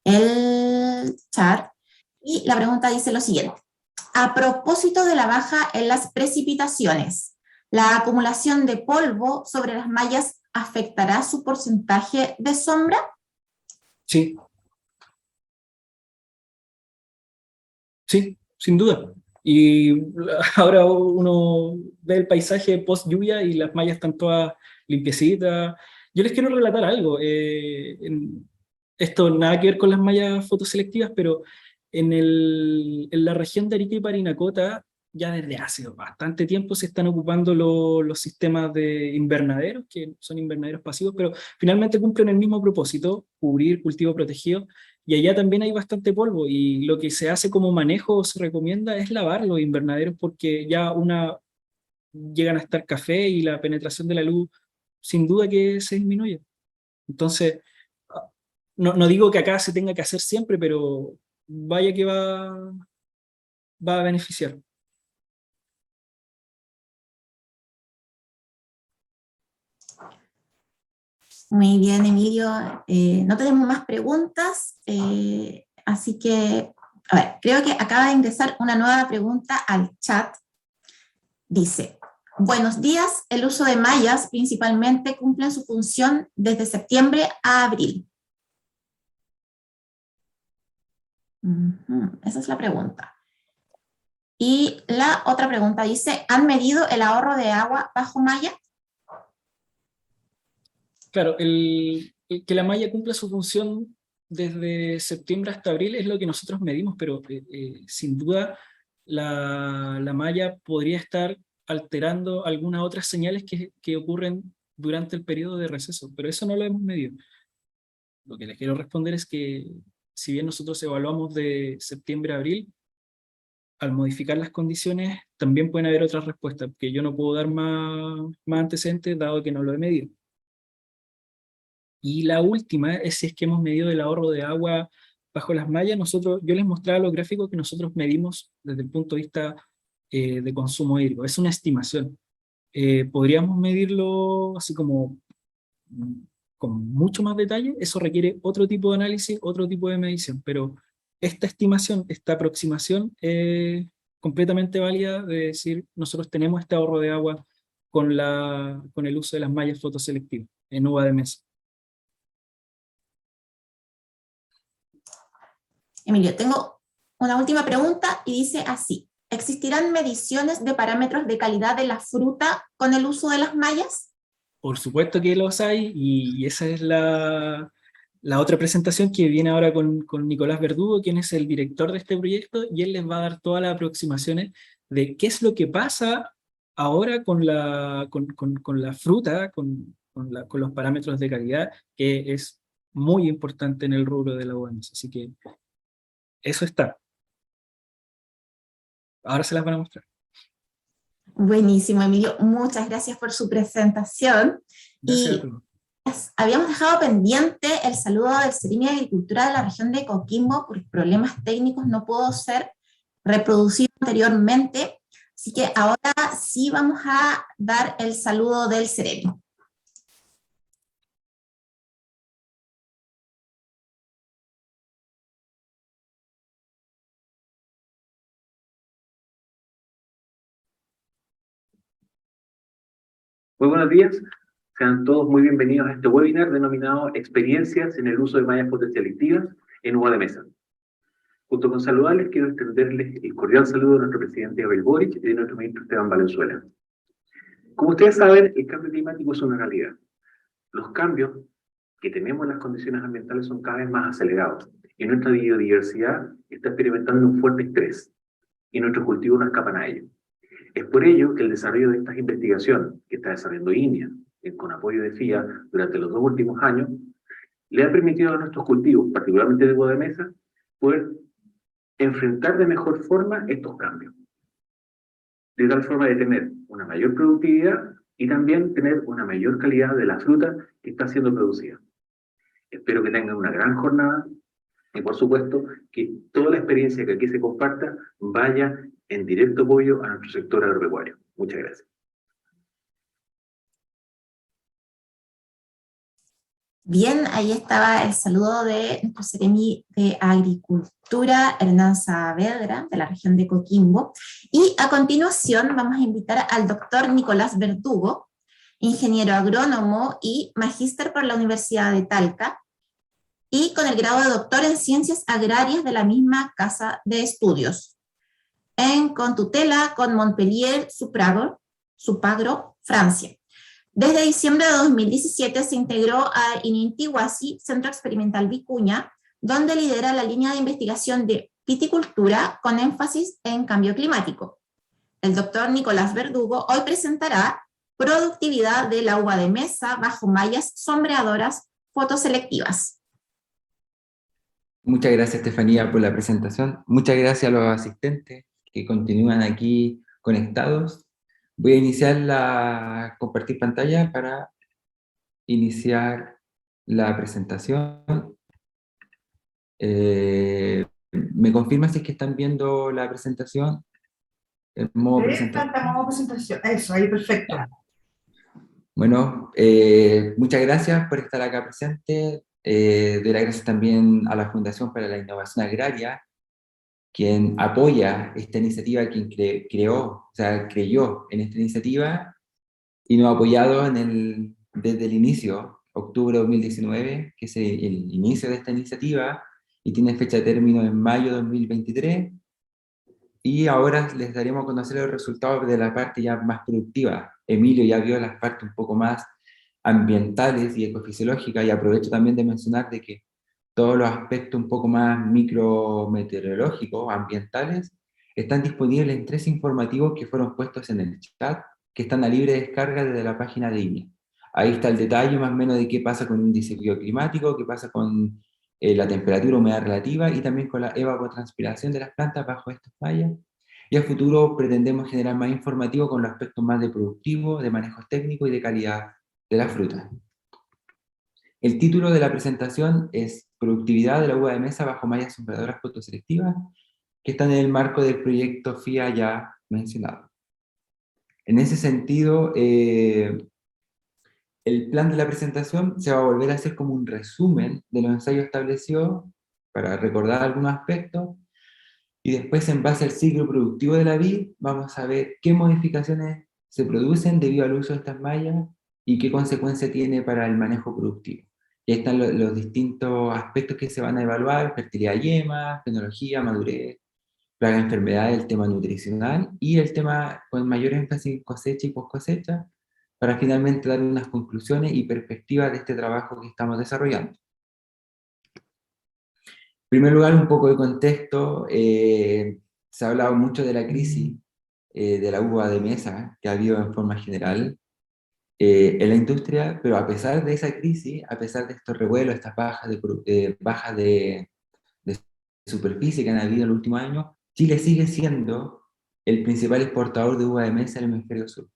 el chat. Y la pregunta dice lo siguiente: a propósito de la baja en las precipitaciones, ¿la acumulación de polvo sobre las mallas afectará su porcentaje de sombra? Sí. Sí, sin duda. Y ahora uno ve el paisaje post lluvia y las mallas están todas limpiecitas. Yo les quiero relatar algo. Esto nada que ver con las mallas fotoselectivas, pero en la región de Arica y Parinacota, ya desde hace bastante tiempo se están ocupando los sistemas de invernaderos, que son invernaderos pasivos, pero finalmente cumplen el mismo propósito: cubrir cultivo protegido. Y allá también hay bastante polvo, y lo que se hace como manejo o se recomienda es lavar los invernaderos, porque ya llegan a estar café y la penetración de la luz sin duda que se disminuye. Entonces, no digo que acá se tenga que hacer siempre, pero vaya que va a beneficiar. Muy bien, Emilio. No tenemos más preguntas, así que, a ver, creo que acaba de ingresar una nueva pregunta al chat. Dice: buenos días, el uso de mallas principalmente cumple su función desde septiembre a abril. Esa es la pregunta. Y la otra pregunta dice: ¿han medido el ahorro de agua bajo malla? Claro, que la malla cumpla su función desde septiembre hasta abril es lo que nosotros medimos, pero sin duda la malla podría estar alterando algunas otras señales que ocurren durante el periodo de receso, pero eso no lo hemos medido. Lo que les quiero responder es que si bien nosotros evaluamos de septiembre a abril, al modificar las condiciones también pueden haber otras respuestas, que yo no puedo dar más antecedentes dado que no lo he medido. Y la última es si es que hemos medido el ahorro de agua bajo las mallas. Yo les mostraba los gráficos que nosotros medimos desde el punto de vista de consumo hídrico. Es una estimación. Podríamos medirlo así como con mucho más detalle. Eso requiere otro tipo de análisis, otro tipo de medición, pero esta estimación, esta aproximación es completamente válida, de decir, nosotros tenemos este ahorro de agua con el uso de las mallas fotoselectivas en uva de mesa. Emilio, tengo una última pregunta y dice así: ¿existirán mediciones de parámetros de calidad de la fruta con el uso de las mallas? Por supuesto que los hay, y esa es la otra presentación que viene ahora con Nicolás Verdugo, quien es el director de este proyecto, y él les va a dar todas las aproximaciones de qué es lo que pasa ahora con la fruta, con los parámetros de calidad, que es muy importante en el rubro de la UAMS. Así que eso está. Ahora se las van a mostrar. Buenísimo, Emilio. Muchas gracias por su presentación. Gracias a Y todos. habíamos dejado pendiente el saludo del Ceremi de Agricultura de la región de Coquimbo, por problemas técnicos no pudo ser reproducido anteriormente, así que ahora sí vamos a dar el saludo del Ceremi. Muy buenos días, sean todos muy bienvenidos a este webinar denominado Experiencias en el uso de mallas fotoselectivas en uva de mesa. Junto con saludarles, quiero extenderles el cordial saludo de nuestro presidente Gabriel Boric y de nuestro ministro Esteban Valenzuela. Como ustedes saben, el cambio climático es una realidad. Los cambios que tenemos en las condiciones ambientales son cada vez más acelerados y nuestra biodiversidad está experimentando un fuerte estrés y nuestros cultivos no escapan a ello. Es por ello que el desarrollo de estas investigaciones que está desarrollando INIA con apoyo de FIA durante los 2 últimos años, le ha permitido a nuestros cultivos, particularmente de uva de mesa, poder enfrentar de mejor forma estos cambios. De tal forma de tener una mayor productividad y también tener una mayor calidad de la fruta que está siendo producida. Espero que tengan una gran jornada y por supuesto que toda la experiencia que aquí se comparta vaya en directo apoyo a nuestro sector agropecuario. Muchas gracias. Bien, ahí estaba el saludo de nuestro Ceremi de Agricultura, Hernán Saavedra, de la región de Coquimbo. Y a continuación vamos a invitar al doctor Nicolás Verdugo, ingeniero agrónomo y magíster por la Universidad de Talca, y con el grado de doctor en Ciencias Agrarias de la misma casa de estudios, en contutela con Montpellier Supagro, Francia. Desde diciembre de 2017 se integró a Inintihuasi, Centro Experimental Vicuña, donde lidera la línea de investigación de viticultura con énfasis en cambio climático. El doctor Nicolás Verdugo hoy presentará productividad de la uva de mesa bajo mallas sombreadoras fotoselectivas. Muchas gracias, Estefanía, por la presentación. Muchas gracias a los asistentes que continúan aquí conectados. Voy a iniciar compartir pantalla para iniciar la presentación. ¿Me confirma si es que están viendo la presentación? El modo presentación. Eso, ahí perfecto. Bueno, muchas gracias por estar acá presente. Doy las gracias también a la Fundación para la Innovación Agraria, quien apoya esta iniciativa, quien creyó en esta iniciativa y nos ha apoyado desde el inicio, octubre de 2019, que es el inicio de esta iniciativa, y tiene fecha de término en mayo de 2023, y ahora les daremos a conocer los resultados de la parte ya más productiva. Emilio ya vio las partes un poco más ambientales y ecofisiológicas, y aprovecho también de mencionar de que todos los aspectos un poco más micrometeorológicos, ambientales, están disponibles en 3 informativos que fueron puestos en el chat, que están a libre descarga desde la página de INIA. Ahí está el detalle más o menos de qué pasa con el índice bioclimático, qué pasa con la temperatura, humedad relativa, y también con la evapotranspiración de las plantas bajo estas mallas. Y a futuro pretendemos generar más informativo con los aspectos más de productivo, de manejos técnicos y de calidad de la fruta. El título de la presentación es Productividad de la uva de mesa bajo mallas sombreadoras fotoselectivas, que está en el marco del proyecto FIA ya mencionado. En ese sentido, el plan de la presentación se va a volver a hacer como un resumen de los ensayos establecidos para recordar algunos aspectos, y después, en base al ciclo productivo de la vid, vamos a ver qué modificaciones se producen debido al uso de estas mallas y qué consecuencia tiene para el manejo productivo. Y ahí están los distintos aspectos que se van a evaluar: fertilidad de yemas, fenología, madurez, plaga de enfermedades, el tema nutricional, y el tema con mayor énfasis en cosecha y post cosecha, para finalmente dar unas conclusiones y perspectivas de este trabajo que estamos desarrollando. En primer lugar, un poco de contexto. Se ha hablado mucho de la crisis de la uva de mesa que ha habido en forma general en la industria, pero a pesar de esa crisis, a pesar de estos revuelos, estas bajas de superficie que han habido en los últimos años, Chile sigue siendo el principal exportador de uva de mesa en el hemisferio sur.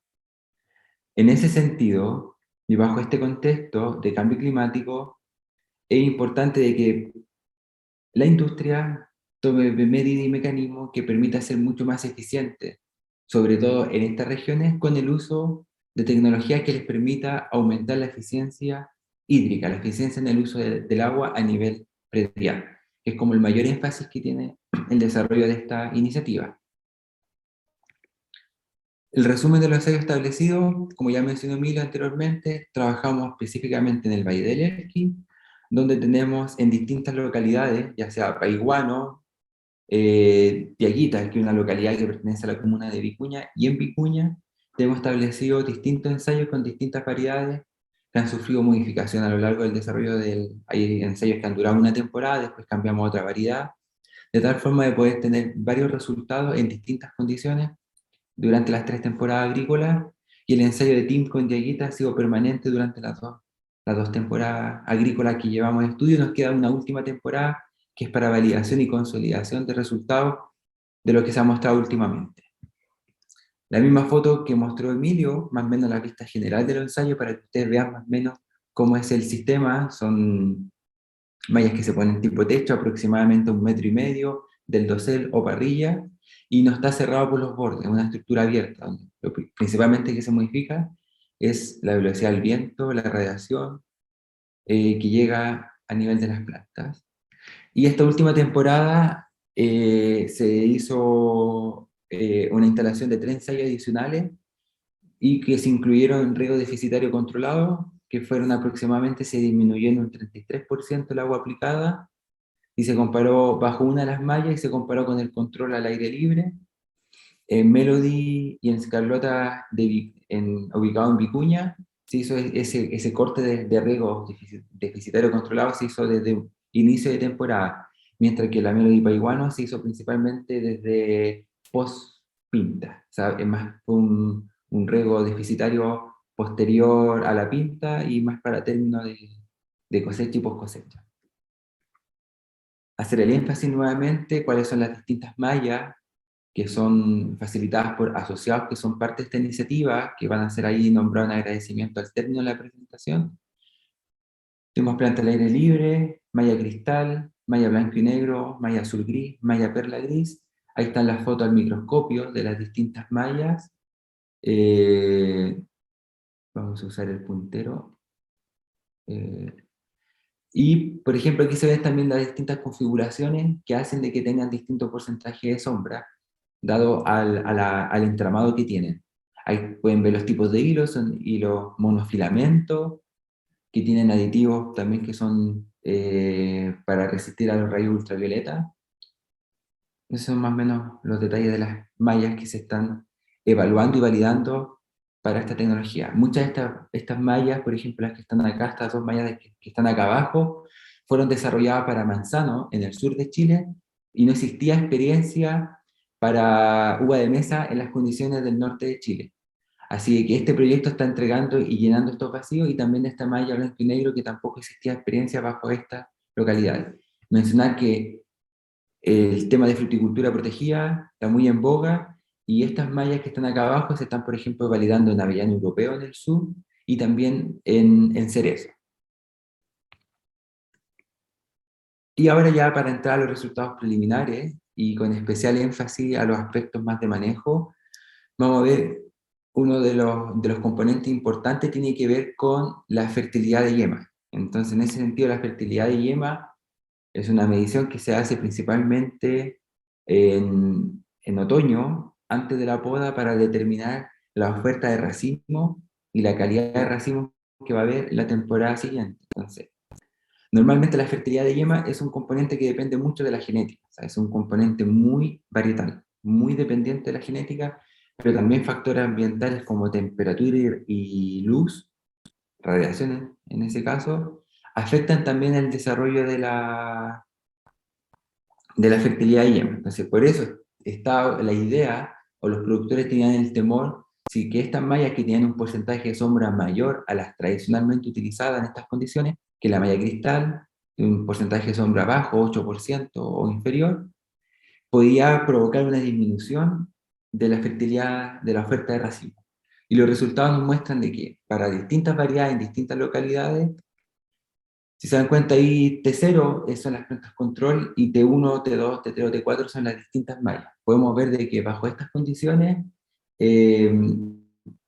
En ese sentido, y bajo este contexto de cambio climático, es importante de que la industria tome medidas y mecanismos que permitan ser mucho más eficiente, sobre todo en estas regiones, con el uso de tecnologías que les permita aumentar la eficiencia hídrica, la eficiencia en el uso del agua a nivel predial, que es como el mayor énfasis que tiene el desarrollo de esta iniciativa. El resumen de los ensayos establecidos, como ya mencionó Emilio anteriormente, trabajamos específicamente en el Valle del Elqui, donde tenemos en distintas localidades, ya sea Paiguano, Tiaguita, que es una localidad que pertenece a la comuna de Vicuña, y en Vicuña tenemos establecido distintos ensayos con distintas variedades que han sufrido modificación a lo largo del desarrollo hay ensayos que han durado una temporada, después cambiamos a otra variedad, de tal forma de poder tener varios resultados en distintas condiciones durante las 3 temporadas agrícolas, y el ensayo de Timco en Tiaguita ha sido permanente durante las dos temporadas agrícolas que llevamos en estudio. Nos queda una última temporada que es para validación y consolidación de resultados de lo que se ha mostrado últimamente. La misma foto que mostró Emilio, más o menos la vista general del ensayo, para que ustedes vean más o menos cómo es el sistema. Son mallas que se ponen tipo techo, aproximadamente 1,5 metros del dosel o parrilla, y no está cerrado por los bordes, es una estructura abierta, donde lo principalmente que se modifica es la velocidad del viento, la radiación que llega a nivel de las plantas. Y esta última temporada se hizo una instalación de 3 ensayos adicionales y que se incluyeron en riego deficitario controlado, que fueron aproximadamente, se disminuyó en un 33% el agua aplicada, y se comparó bajo una de las mallas y se comparó con el control al aire libre. En Melody y en Carlota, ubicado en Vicuña, se hizo ese corte de riego deficitario controlado, se hizo desde inicio de temporada, mientras que la Melody Paiguano se hizo principalmente desde post-pinta. O sea, es más un riego deficitario posterior a la pinta y más para término de cosecha y post cosecha. Hacer el énfasis nuevamente cuáles son las distintas mallas que son facilitadas por asociados que son parte de esta iniciativa, que van a ser ahí nombrados en agradecimiento al término de la presentación. Tenemos planta al aire libre, malla cristal, malla blanco y negro, malla azul gris, malla perla gris. Ahí están las fotos al microscopio de las distintas mallas. Vamos a usar el puntero. Y, por ejemplo, aquí se ven también las distintas configuraciones que hacen de que tengan distinto porcentaje de sombra, dado al entramado que tienen. Ahí pueden ver los tipos de hilos, son hilos monofilamento, que tienen aditivos también que son para resistir a los rayos ultravioleta. Esos son más o menos los detalles de las mallas que se están evaluando y validando para esta tecnología. Muchas de estas mallas, por ejemplo, las que están acá, estas 2 mallas que están acá abajo, fueron desarrolladas para manzano en el sur de Chile, y no existía experiencia para uva de mesa en las condiciones del norte de Chile. Así que este proyecto está entregando y llenando estos vacíos, y también esta malla blanco y negro que tampoco existía experiencia bajo estas localidades. Mencionar que el tema de fruticultura protegida está muy en boga, y estas mallas que están acá abajo se están, por ejemplo, validando en avellano europeo en el sur y también en cerezo. Y ahora ya para entrar a los resultados preliminares y con especial énfasis a los aspectos más de manejo, vamos a ver uno de los componentes importantes tiene que ver con la fertilidad de yema. Entonces, en ese sentido, la fertilidad de yema es una medición que se hace principalmente en otoño, antes de la poda, para determinar la oferta de racimo y la calidad de racimo que va a haber la temporada siguiente. Entonces, normalmente la fertilidad de yema es un componente que depende mucho de la genética, o sea, es un componente muy varietal, muy dependiente de la genética, pero también factores ambientales como temperatura y luz, radiación en ese caso, afectan también el desarrollo de la fertilidad de yema. Entonces, por eso está la idea, o los productores tenían el temor, si que estas mallas que tienen un porcentaje de sombra mayor a las tradicionalmente utilizadas en estas condiciones, que la malla cristal, de un porcentaje de sombra bajo, 8% o inferior, podía provocar una disminución de la fertilidad de la oferta de racimo. Y los resultados nos muestran de que para distintas variedades en distintas localidades, si se dan cuenta ahí, T0 son las plantas control y T1, T2, T3, T4 son las distintas mallas. Podemos ver de que bajo estas condiciones eh,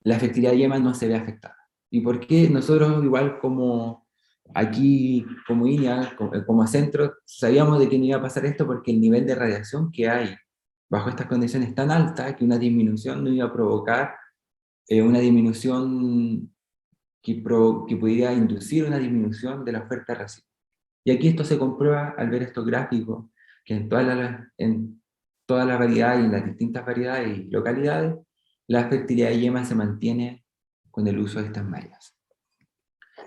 la fertilidad de yema no se ve afectada. ¿Y por qué nosotros igual como aquí, como INEA, como centro, sabíamos de que no iba a pasar esto porque el nivel de radiación que hay bajo estas condiciones es tan alta que una disminución no iba a provocar una disminución que pudiera inducir una disminución de la oferta de racimo. Y aquí esto se comprueba al ver estos gráficos, que en toda la variedad y en las distintas variedades y localidades, la fertilidad de yema se mantiene con el uso de estas mallas.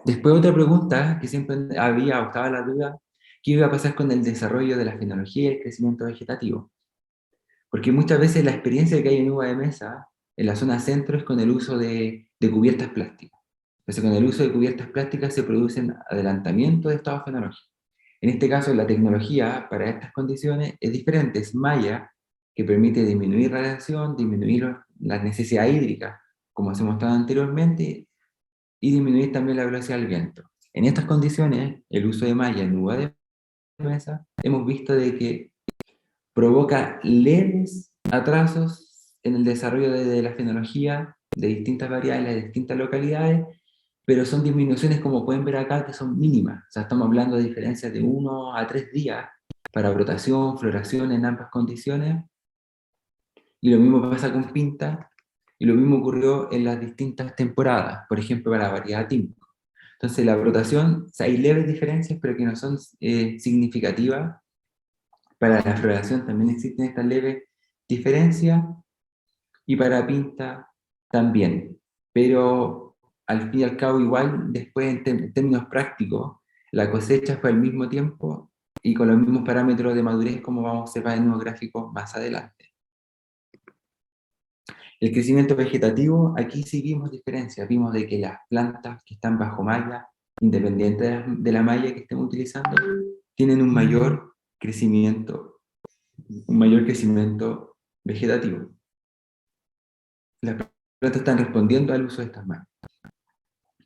Después otra pregunta que siempre había o estaba la duda, ¿qué iba a pasar con el desarrollo de la fenología y el crecimiento vegetativo? Porque muchas veces la experiencia que hay en uva de mesa, en la zona centro, es con el uso de cubiertas plásticas. Entonces, con el uso de cubiertas plásticas se producen adelantamientos de estados fenológicos. En este caso, la tecnología para estas condiciones es diferente, es malla, que permite disminuir radiación, disminuir la necesidad hídrica, como se mostraba anteriormente, y disminuir también la velocidad del viento. En estas condiciones, el uso de malla en uva de mesa, hemos visto de que provoca leves atrasos en el desarrollo de la fenología de distintas variedades en las distintas localidades, pero son disminuciones, como pueden ver acá, que son mínimas. O sea, estamos hablando de diferencias de 1 a 3 días para brotación, floración en ambas condiciones, y lo mismo pasa con pinta, y lo mismo ocurrió en las distintas temporadas, por ejemplo, para la variedad Timco. Entonces, la brotación, o sea, hay leves diferencias, pero que no son significativas. Para la floración también existen estas leves diferencias, y para pinta también. Pero al fin y al cabo, igual, después en términos prácticos, la cosecha fue al mismo tiempo y con los mismos parámetros de madurez, como vamos a observar en unos gráficos más adelante. El crecimiento vegetativo, aquí sí vimos diferencias. Vimos de que las plantas que están bajo malla, independiente de la malla que estemos utilizando, tienen un mayor crecimiento vegetativo. Las plantas están respondiendo al uso de estas mallas.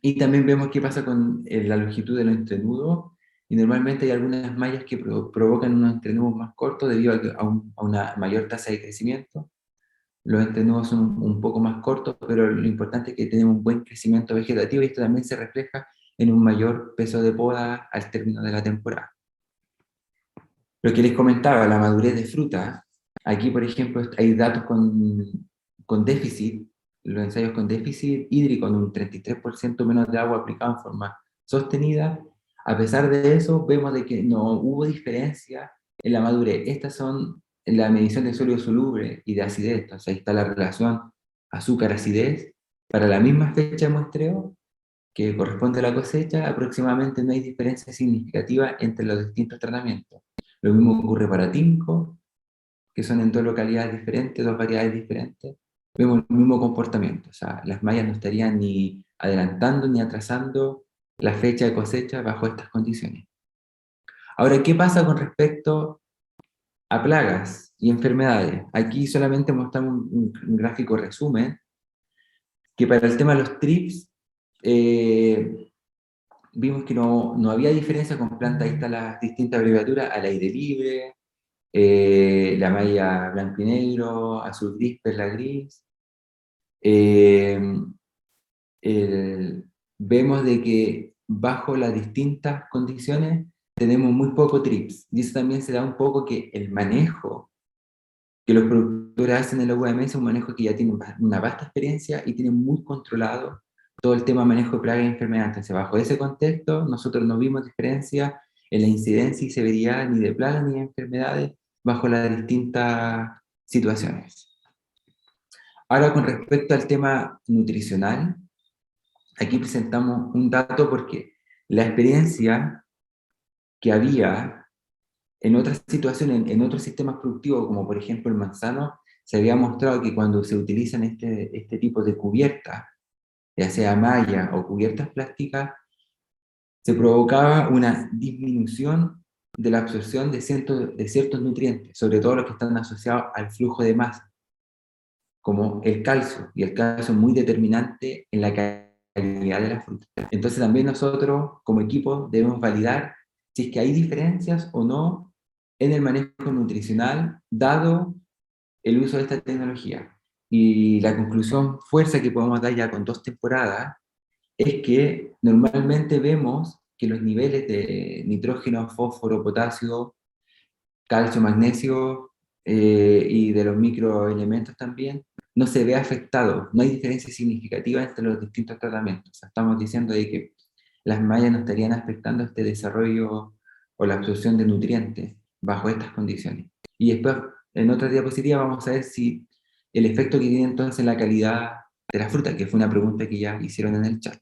Y también vemos qué pasa con la longitud de los entrenudos, y normalmente hay algunas mallas que provocan unos entrenudos más cortos debido a una mayor tasa de crecimiento. Los entrenudos son un poco más cortos, pero lo importante es que tenemos un buen crecimiento vegetativo, y esto también se refleja en un mayor peso de poda al término de la temporada. Lo que les comentaba, la madurez de fruta, aquí por ejemplo hay datos con déficit, los ensayos con déficit hídrico, en un 33% menos de agua aplicada en forma sostenida. A pesar de eso, vemos de que no hubo diferencia en la madurez. Estas son la medición de sólido soluble y de acidez. Entonces ahí está la relación azúcar-acidez. Para la misma fecha de muestreo, que corresponde a la cosecha, aproximadamente no hay diferencia significativa entre los distintos tratamientos. Lo mismo ocurre para Tinco, que son en dos localidades diferentes, dos variedades diferentes. Vemos el mismo comportamiento, o sea, las mallas no estarían ni adelantando ni atrasando la fecha de cosecha bajo estas condiciones. Ahora, ¿qué pasa con respecto a plagas y enfermedades? Aquí solamente mostramos un gráfico resumen, que para el tema de los trips, vimos que no había diferencia con plantas. Ahí están las distintas abreviaturas: al aire libre, la malla blanco y negro, azul gris, perla gris. Vemos de que bajo las distintas condiciones tenemos muy poco trips, y eso también se da un poco que el manejo que los productores hacen en la UAMS es un manejo que ya tiene una vasta experiencia y tiene muy controlado todo el tema de manejo de plagas y enfermedades. Entonces, bajo ese contexto, nosotros no vimos diferencia en la incidencia y severidad ni de plagas ni de enfermedades bajo las distintas situaciones. Ahora, con respecto al tema nutricional, aquí presentamos un dato porque la experiencia que había en otras situaciones, en otros sistemas productivos, como por ejemplo el manzano, se había mostrado que cuando se utilizan este tipo de cubiertas, ya sea malla o cubiertas plásticas, se provocaba una disminución de la absorción de ciertos nutrientes, sobre todo los que están asociados al flujo de masa, como el calcio, y el calcio es muy determinante en la calidad de la fruta. Entonces también nosotros, como equipo, debemos validar si es que hay diferencias o no en el manejo nutricional, dado el uso de esta tecnología. Y la conclusión fuerza que podemos dar ya con 2 temporadas es que normalmente vemos que los niveles de nitrógeno, fósforo, potasio, calcio, magnesio y de los microelementos también, no se ve afectado, no hay diferencia significativa entre los distintos tratamientos. O sea, estamos diciendo de que las mallas no estarían afectando este desarrollo o la absorción de nutrientes bajo estas condiciones. Y después, en otra diapositiva, vamos a ver si el efecto que tiene entonces en la calidad de la fruta, que fue una pregunta que ya hicieron en el chat.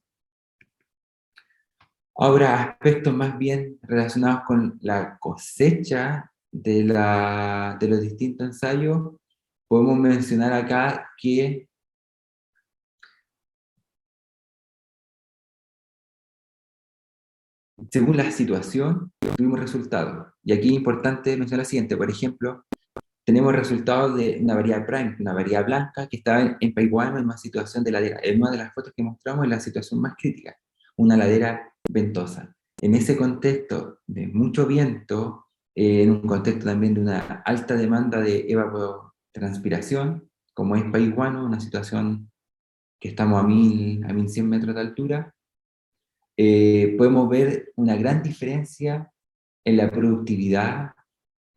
Ahora, aspectos más bien relacionados con la cosecha de los distintos ensayos, podemos mencionar acá que según la situación, tuvimos resultados. Y aquí es importante mencionar lo siguiente, por ejemplo, tenemos resultados de una variedad prime, una variedad blanca que estaba en Paiwano en una situación de ladera. En una de las fotos que mostramos es la situación más crítica, una ladera ventosa. En ese contexto de mucho viento, en un contexto también de una alta demanda de evapotranspiración, como es Paiwano, una situación que estamos a 1100 metros de altura, podemos ver una gran diferencia en la productividad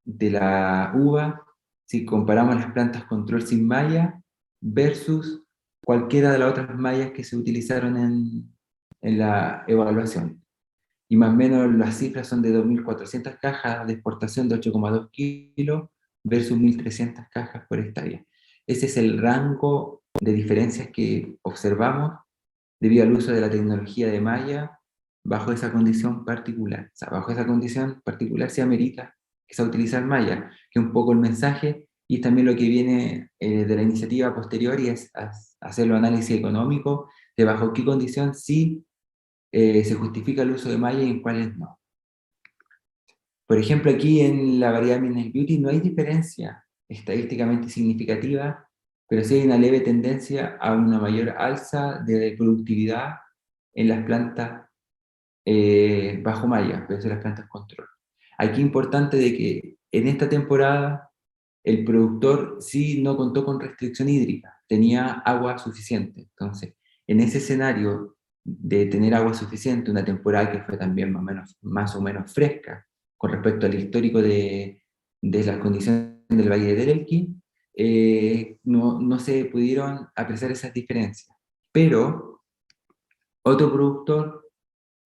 de la uva si comparamos las plantas control sin malla versus cualquiera de las otras mallas que se utilizaron en la evaluación. Y más o menos las cifras son de 2.400 cajas de exportación de 8,2 kilos versus 1.300 cajas por hectárea. Ese es el rango de diferencias que observamos debido al uso de la tecnología de malla bajo esa condición particular. O sea, bajo esa condición particular se amerita que se utilice malla, que es un poco el mensaje, y también lo que viene de la iniciativa posterior, y es hacer los análisis económicos de bajo qué condición sí se justifica el uso de malla y en cuáles no. Por ejemplo, aquí en la variedad Mineral Beauty no hay diferencia estadísticamente significativa, pero sí hay una leve tendencia a una mayor alza de productividad en las plantas bajo malla, pero las plantas control. Aquí es importante de que en esta temporada el productor sí no contó con restricción hídrica, tenía agua suficiente. Entonces, en ese escenario de tener agua suficiente, una temporada que fue también más o menos fresca con respecto al histórico de las condiciones del Valle del Elqui, no se pudieron apreciar esas diferencias. Pero otro productor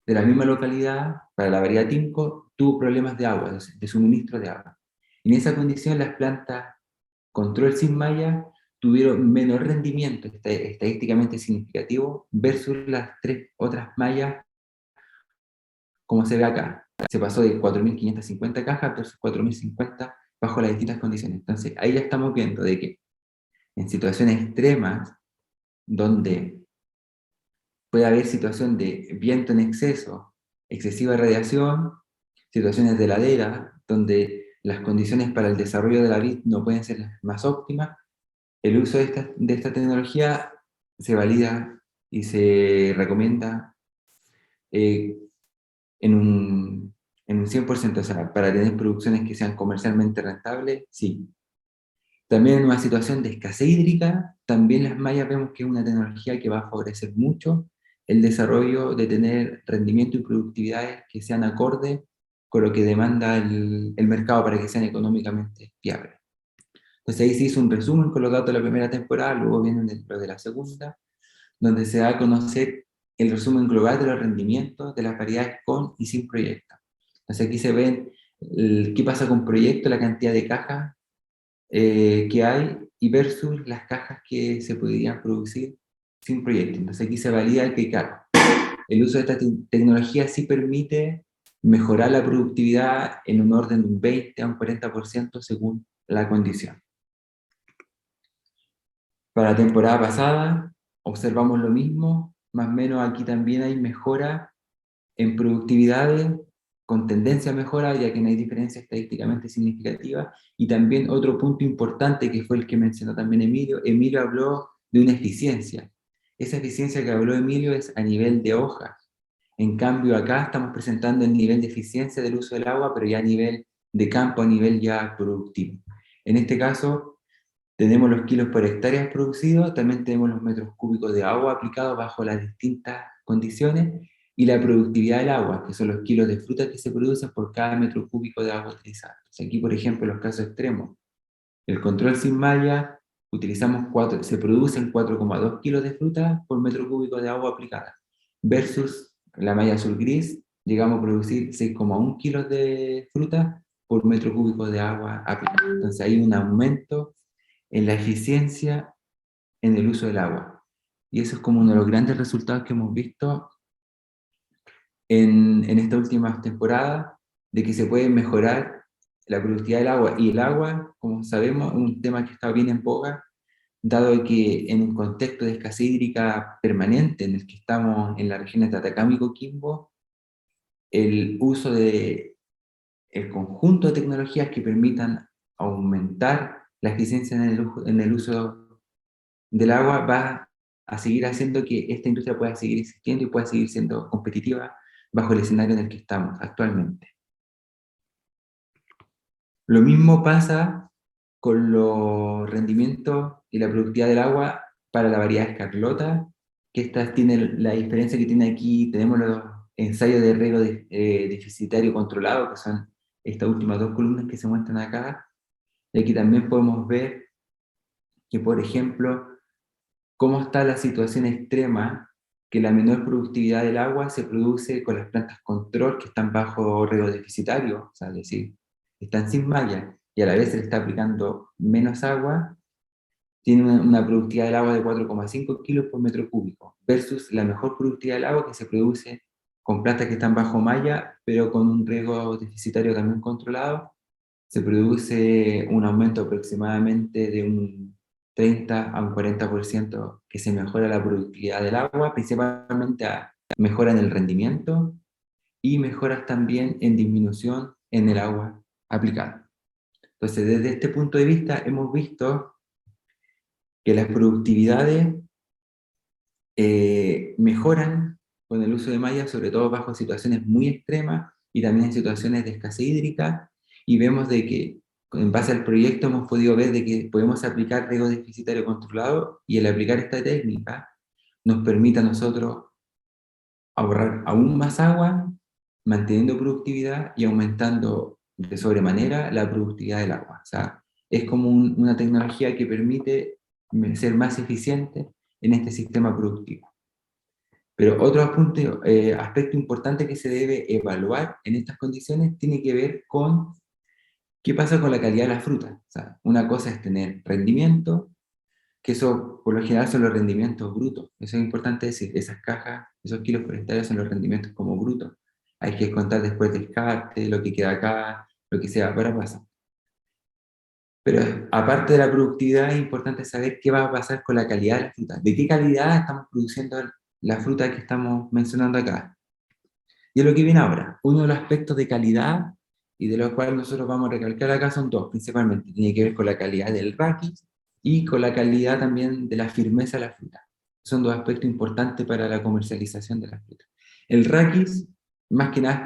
de la misma localidad, para la variedad Tinco, tuvo problemas de agua, de suministro de agua. En esa condición, las plantas control sin malla tuvieron menor rendimiento estadísticamente significativo versus las 3 otras mallas, como se ve acá. Se pasó de 4.550 cajas versus 4.050 bajo las distintas condiciones. Entonces, ahí ya estamos viendo de que en situaciones extremas, donde puede haber situación de viento en exceso, excesiva radiación, situaciones de ladera, donde las condiciones para el desarrollo de la vid no pueden ser las más óptimas, el uso de esta tecnología se valida y se recomienda eh, en un 100%, o sea, para tener producciones que sean comercialmente rentables, sí. También en una situación de escasez hídrica, también las mallas vemos que es una tecnología que va a favorecer mucho el desarrollo de tener rendimiento y productividades que sean acordes con lo que demanda el mercado para que sean económicamente viables. Entonces ahí se hizo un resumen con los datos de la primera temporada, luego vienen los de la segunda, donde se da a conocer el resumen global de los rendimientos de las variedades con y sin proyecto. Entonces aquí se ven qué pasa con proyecto, la cantidad de cajas que hay y versus las cajas que se podrían producir sin proyecto. Entonces aquí se valida que, claro, el uso de esta tecnología sí permite mejorar la productividad en un orden de un 20 a un 40% según la condición. Para la temporada pasada observamos lo mismo, más o menos aquí también hay mejora en productividades con tendencia a mejora, ya que no hay diferencia estadísticamente significativa. Y también otro punto importante que fue el que mencionó también Emilio. Emilio habló de una eficiencia. Esa eficiencia que habló Emilio es a nivel de hojas. En cambio acá estamos presentando el nivel de eficiencia del uso del agua, pero ya a nivel de campo, a nivel ya productivo. En este caso tenemos los kilos por hectárea producidos, también tenemos los metros cúbicos de agua aplicados bajo las distintas condiciones, y la productividad del agua, que son los kilos de fruta que se producen por cada metro cúbico de agua utilizado. Entonces aquí, por ejemplo, en los casos extremos, el control sin malla, se producen 4,2 kilos de fruta por metro cúbico de agua aplicada, versus la malla azul-gris, llegamos a producir 6,1 kilos de fruta por metro cúbico de agua aplicada. Entonces hay un aumento en la eficiencia en el uso del agua. Y eso es como uno de los grandes resultados que hemos visto en esta última temporada, de que se puede mejorar la productividad del agua. Y el agua, como sabemos, es un tema que está bien en boga, dado que en un contexto de escasez hídrica permanente en el que estamos en las regiones de Atacama y Coquimbo, el uso de el conjunto de tecnologías que permitan aumentar la eficiencia en el uso del agua va a seguir haciendo que esta industria pueda seguir existiendo y pueda seguir siendo competitiva bajo el escenario en el que estamos actualmente. Lo mismo pasa con los rendimientos y la productividad del agua para la variedad escarlota, que esta tiene la diferencia que tiene aquí. Tenemos los ensayos de riego deficitario controlado, que son estas últimas dos columnas que se muestran acá, y aquí también podemos ver que, por ejemplo, cómo está la situación extrema, que la menor productividad del agua se produce con las plantas control que están bajo riego deficitario, o sea, es decir, están sin malla, y a la vez se le está aplicando menos agua, tiene una productividad del agua de 4,5 kilos por metro cúbico, versus la mejor productividad del agua que se produce con plantas que están bajo malla, pero con un riego deficitario también controlado, se produce un aumento aproximadamente de un 30 a un 40% que se mejora la productividad del agua, principalmente mejora en el rendimiento y mejoras también en disminución en el agua aplicada. Entonces, desde este punto de vista hemos visto que las productividades mejoran con el uso de malla, sobre todo bajo situaciones muy extremas y también en situaciones de escasez hídrica, y vemos de que en base al proyecto hemos podido ver de que podemos aplicar riego deficitario controlado, y el aplicar esta técnica nos permite a nosotros ahorrar aún más agua, manteniendo productividad y aumentando de sobremanera la productividad del agua. O sea, es como una tecnología que permite ser más eficiente en este sistema productivo. Pero otro aspecto importante que se debe evaluar en estas condiciones tiene que ver con qué pasa con la calidad de la fruta. O sea, una cosa es tener rendimiento, que eso por lo general son los rendimientos brutos. Eso es importante decir, esas cajas, esos kilos por hectárea son los rendimientos como brutos. Hay que contar después descarte, lo que queda acá, lo que se evapora pasa. Pero aparte de la productividad, es importante saber qué va a pasar con la calidad de la fruta. ¿De qué calidad estamos produciendo la fruta que estamos mencionando acá? Y es lo que viene ahora. Uno de los aspectos de calidad, y de los cuales nosotros vamos a recalcar acá, son dos principalmente. Tiene que ver con la calidad del raquis y con la calidad también de la firmeza de la fruta. Son dos aspectos importantes para la comercialización de la fruta. El raquis, más que nada es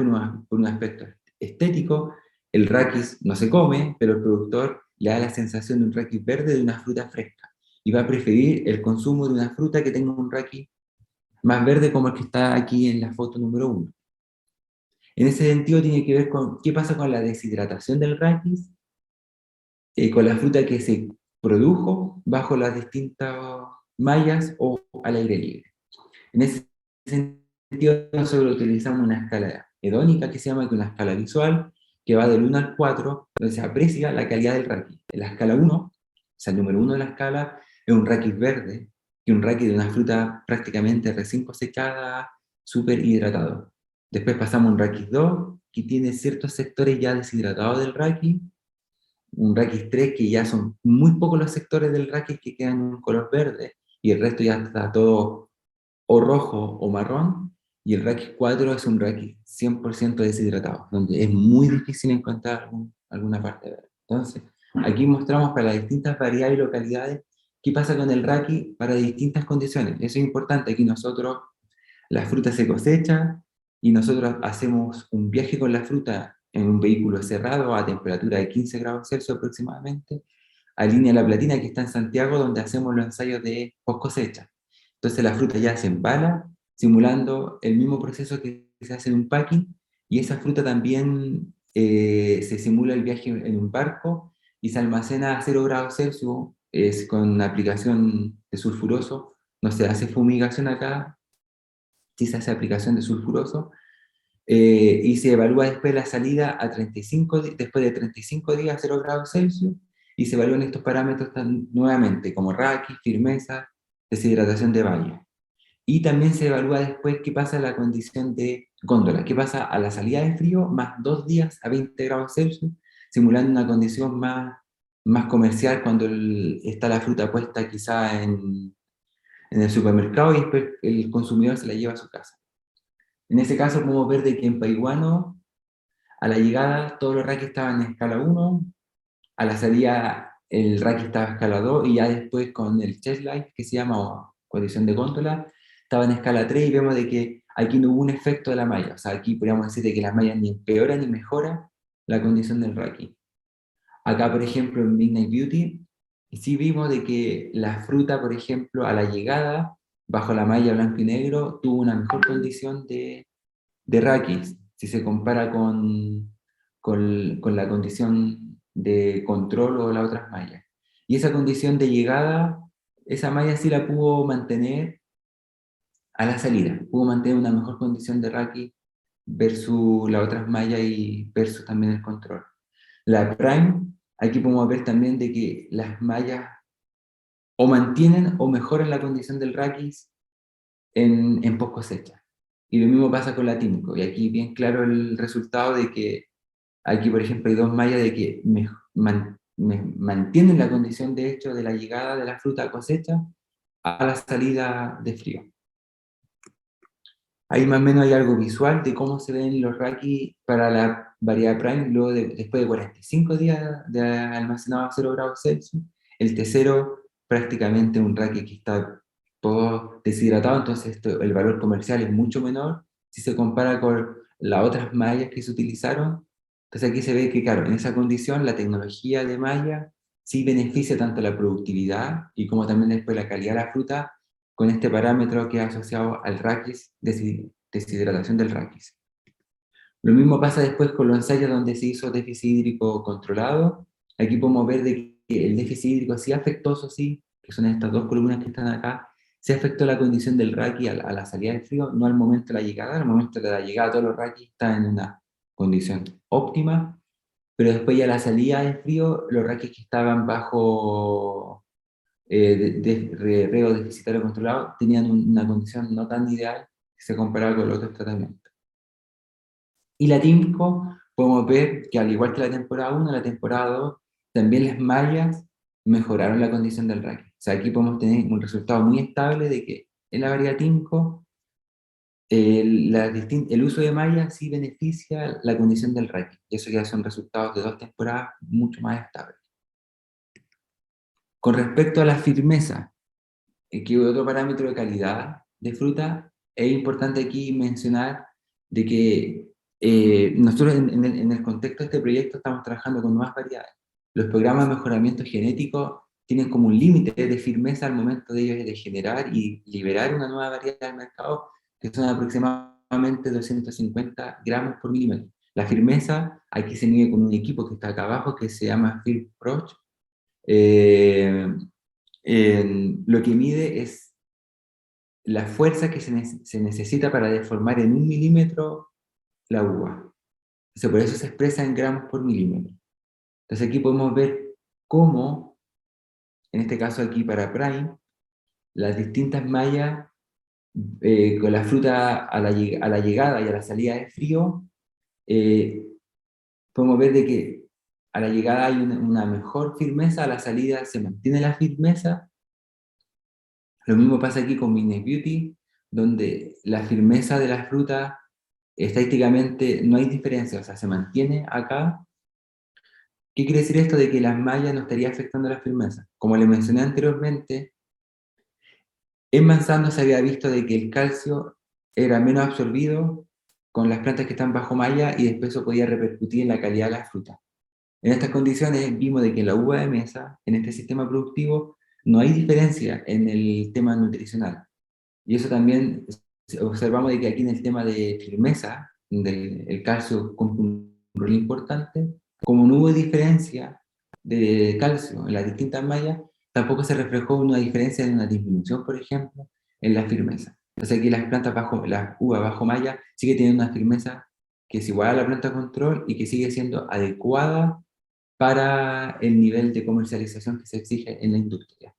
por un aspecto estético. El raquis no se come, pero el productor le da la sensación de un raquis verde, de una fruta fresca, y va a preferir el consumo de una fruta que tenga un raquis más verde, como el que está aquí en la foto número 1. En ese sentido tiene que ver con qué pasa con la deshidratación del raquis, con la fruta que se produjo bajo las distintas mallas o al aire libre. En ese sentido nosotros utilizamos una escala hedónica que se llama una escala visual, que va del 1 al 4, donde se aprecia la calidad del raqui. En la escala 1, o sea, el número 1 de la escala, es un raqui verde, y un raqui de una fruta prácticamente recién cosechada, súper hidratado. Después pasamos a un raqui 2, que tiene ciertos sectores ya deshidratados del raqui, un raquis 3 que ya son muy pocos los sectores del raquis que quedan en un color verde, y el resto ya está todo o rojo o marrón, y el raquis 4 es un raquis 100% deshidratado, donde es muy difícil encontrar alguna parte verde. Entonces, aquí mostramos para las distintas variedades y localidades qué pasa con el raquis para distintas condiciones. Eso es importante. Aquí nosotros, la fruta se cosecha y nosotros hacemos un viaje con la fruta en un vehículo cerrado a temperatura de 15 grados Celsius aproximadamente, a Línea La Platina, que está en Santiago, donde hacemos los ensayos de post cosecha. Entonces la fruta ya se embala, simulando el mismo proceso que se hace en un packing, y esa fruta también se simula el viaje en un barco y se almacena a 0 grados Celsius con aplicación de sulfuroso. No se hace fumigación acá, sí se hace aplicación de sulfuroso, y se evalúa después la salida a 35, después de 35 días a 0 grados Celsius, y se evalúan estos parámetros nuevamente, como raquis, firmeza, deshidratación de bayas. Y también se evalúa después qué pasa en la condición de góndola, qué pasa a la salida de frío, más 2 días a 20 grados Celsius, simulando una condición más comercial cuando está la fruta puesta quizá en el supermercado y después el consumidor se la lleva a su casa. En ese caso podemos ver de que en Paiguano, a la llegada, todos los raquis estaban en escala 1, a la salida el raqui estaba en escala 2, y ya después con el chest light, que se llama, o condición de góndola, estaba en escala 3, y vemos de que aquí no hubo un efecto de la malla. O sea, aquí podríamos decir de que las mallas ni empeoran ni mejoran la condición del raqui. Acá, por ejemplo, en Midnight Beauty, sí vimos de que la fruta, por ejemplo, a la llegada, bajo la malla blanco y negro, tuvo una mejor condición de raquis, si se compara con la condición de control o las otras mallas. Y esa condición de llegada, esa malla sí la pudo mantener a la salida, pudo mantener una mejor condición de raquis versus las otras mallas y versus también el control. La prime, aquí podemos ver también de que las mallas o mantienen o mejoran la condición del raquis en post cosecha. Y lo mismo pasa con la tímico. Y aquí bien claro el resultado de que aquí, por ejemplo, hay dos mallas de que mantienen la condición de hecho de la llegada de la fruta a cosecha a la salida de frío. Ahí más o menos hay algo visual de cómo se ven los raquis para la variedad prime luego después de 45 días de almacenado a 0 grados Celsius. El T0 prácticamente un raqui que está todo deshidratado, entonces el valor comercial es mucho menor si se compara con las otras mallas que se utilizaron. Entonces aquí se ve que, claro, en esa condición la tecnología de malla sí beneficia tanto la productividad y como también después la calidad de la fruta, con este parámetro que es asociado al raquis, deshidratación del raquis. Lo mismo pasa después con los ensayos donde se hizo déficit hídrico controlado. Aquí podemos ver de que el déficit hídrico sí afectó, eso sí, que son estas dos columnas que están acá, sí afectó la condición del raquis a la salida del frío, no al momento de la llegada. Al momento de la llegada todos los raquis están en una condición óptima, pero después ya la salida del frío, los raquis que estaban bajo riego deficitario controlado tenían una condición no tan ideal si se comparaba con los otros tratamientos. Y la TIMCO, podemos ver que al igual que la temporada 1, la temporada 2, también las mallas mejoraron la condición del raqui. O sea, aquí podemos tener un resultado muy estable de que en la variedad TIMCO el uso de mallas sí beneficia la condición del raqui. Y eso ya son resultados de 2 temporadas mucho más estables. Con respecto a la firmeza, que otro parámetro de calidad de fruta, es importante aquí mencionar de que nosotros en el contexto de este proyecto estamos trabajando con nuevas variedades. Los programas de mejoramiento genético tienen como un límite de firmeza al momento de ellos de generar y liberar una nueva variedad al mercado, que son aproximadamente 250 gramos por milímetro. La firmeza aquí se mide con un equipo que está acá abajo que se llama FieldProch. Lo que mide es la fuerza que se necesita para deformar en 1 milímetro la uva. Entonces, por eso se expresa en gramos por milímetro. Entonces aquí podemos ver cómo, en este caso aquí para Prime, las distintas mallas con la fruta a la llegada y a la salida de frío, podemos ver de que a la llegada hay una mejor firmeza, a la salida se mantiene la firmeza. Lo mismo pasa aquí con Mines Beauty, donde la firmeza de la fruta, estadísticamente no hay diferencia, o sea, se mantiene acá. ¿Qué quiere decir esto de que las mallas no estaría afectando la firmeza? Como le mencioné anteriormente, en manzano se había visto de que el calcio era menos absorbido con las plantas que están bajo malla y después eso podía repercutir en la calidad de la fruta. En estas condiciones vimos de que en la uva de mesa, en este sistema productivo, no hay diferencia en el tema nutricional. Y eso también observamos de que aquí en el tema de firmeza, donde el calcio cumple un rol importante, como no hubo diferencia de calcio en las distintas mallas, tampoco se reflejó una diferencia en una disminución, por ejemplo, en la firmeza. Entonces aquí las plantas bajo, las uvas bajo malla sigue teniendo una firmeza que es igual a la planta control y que sigue siendo adecuada para el nivel de comercialización que se exige en la industria.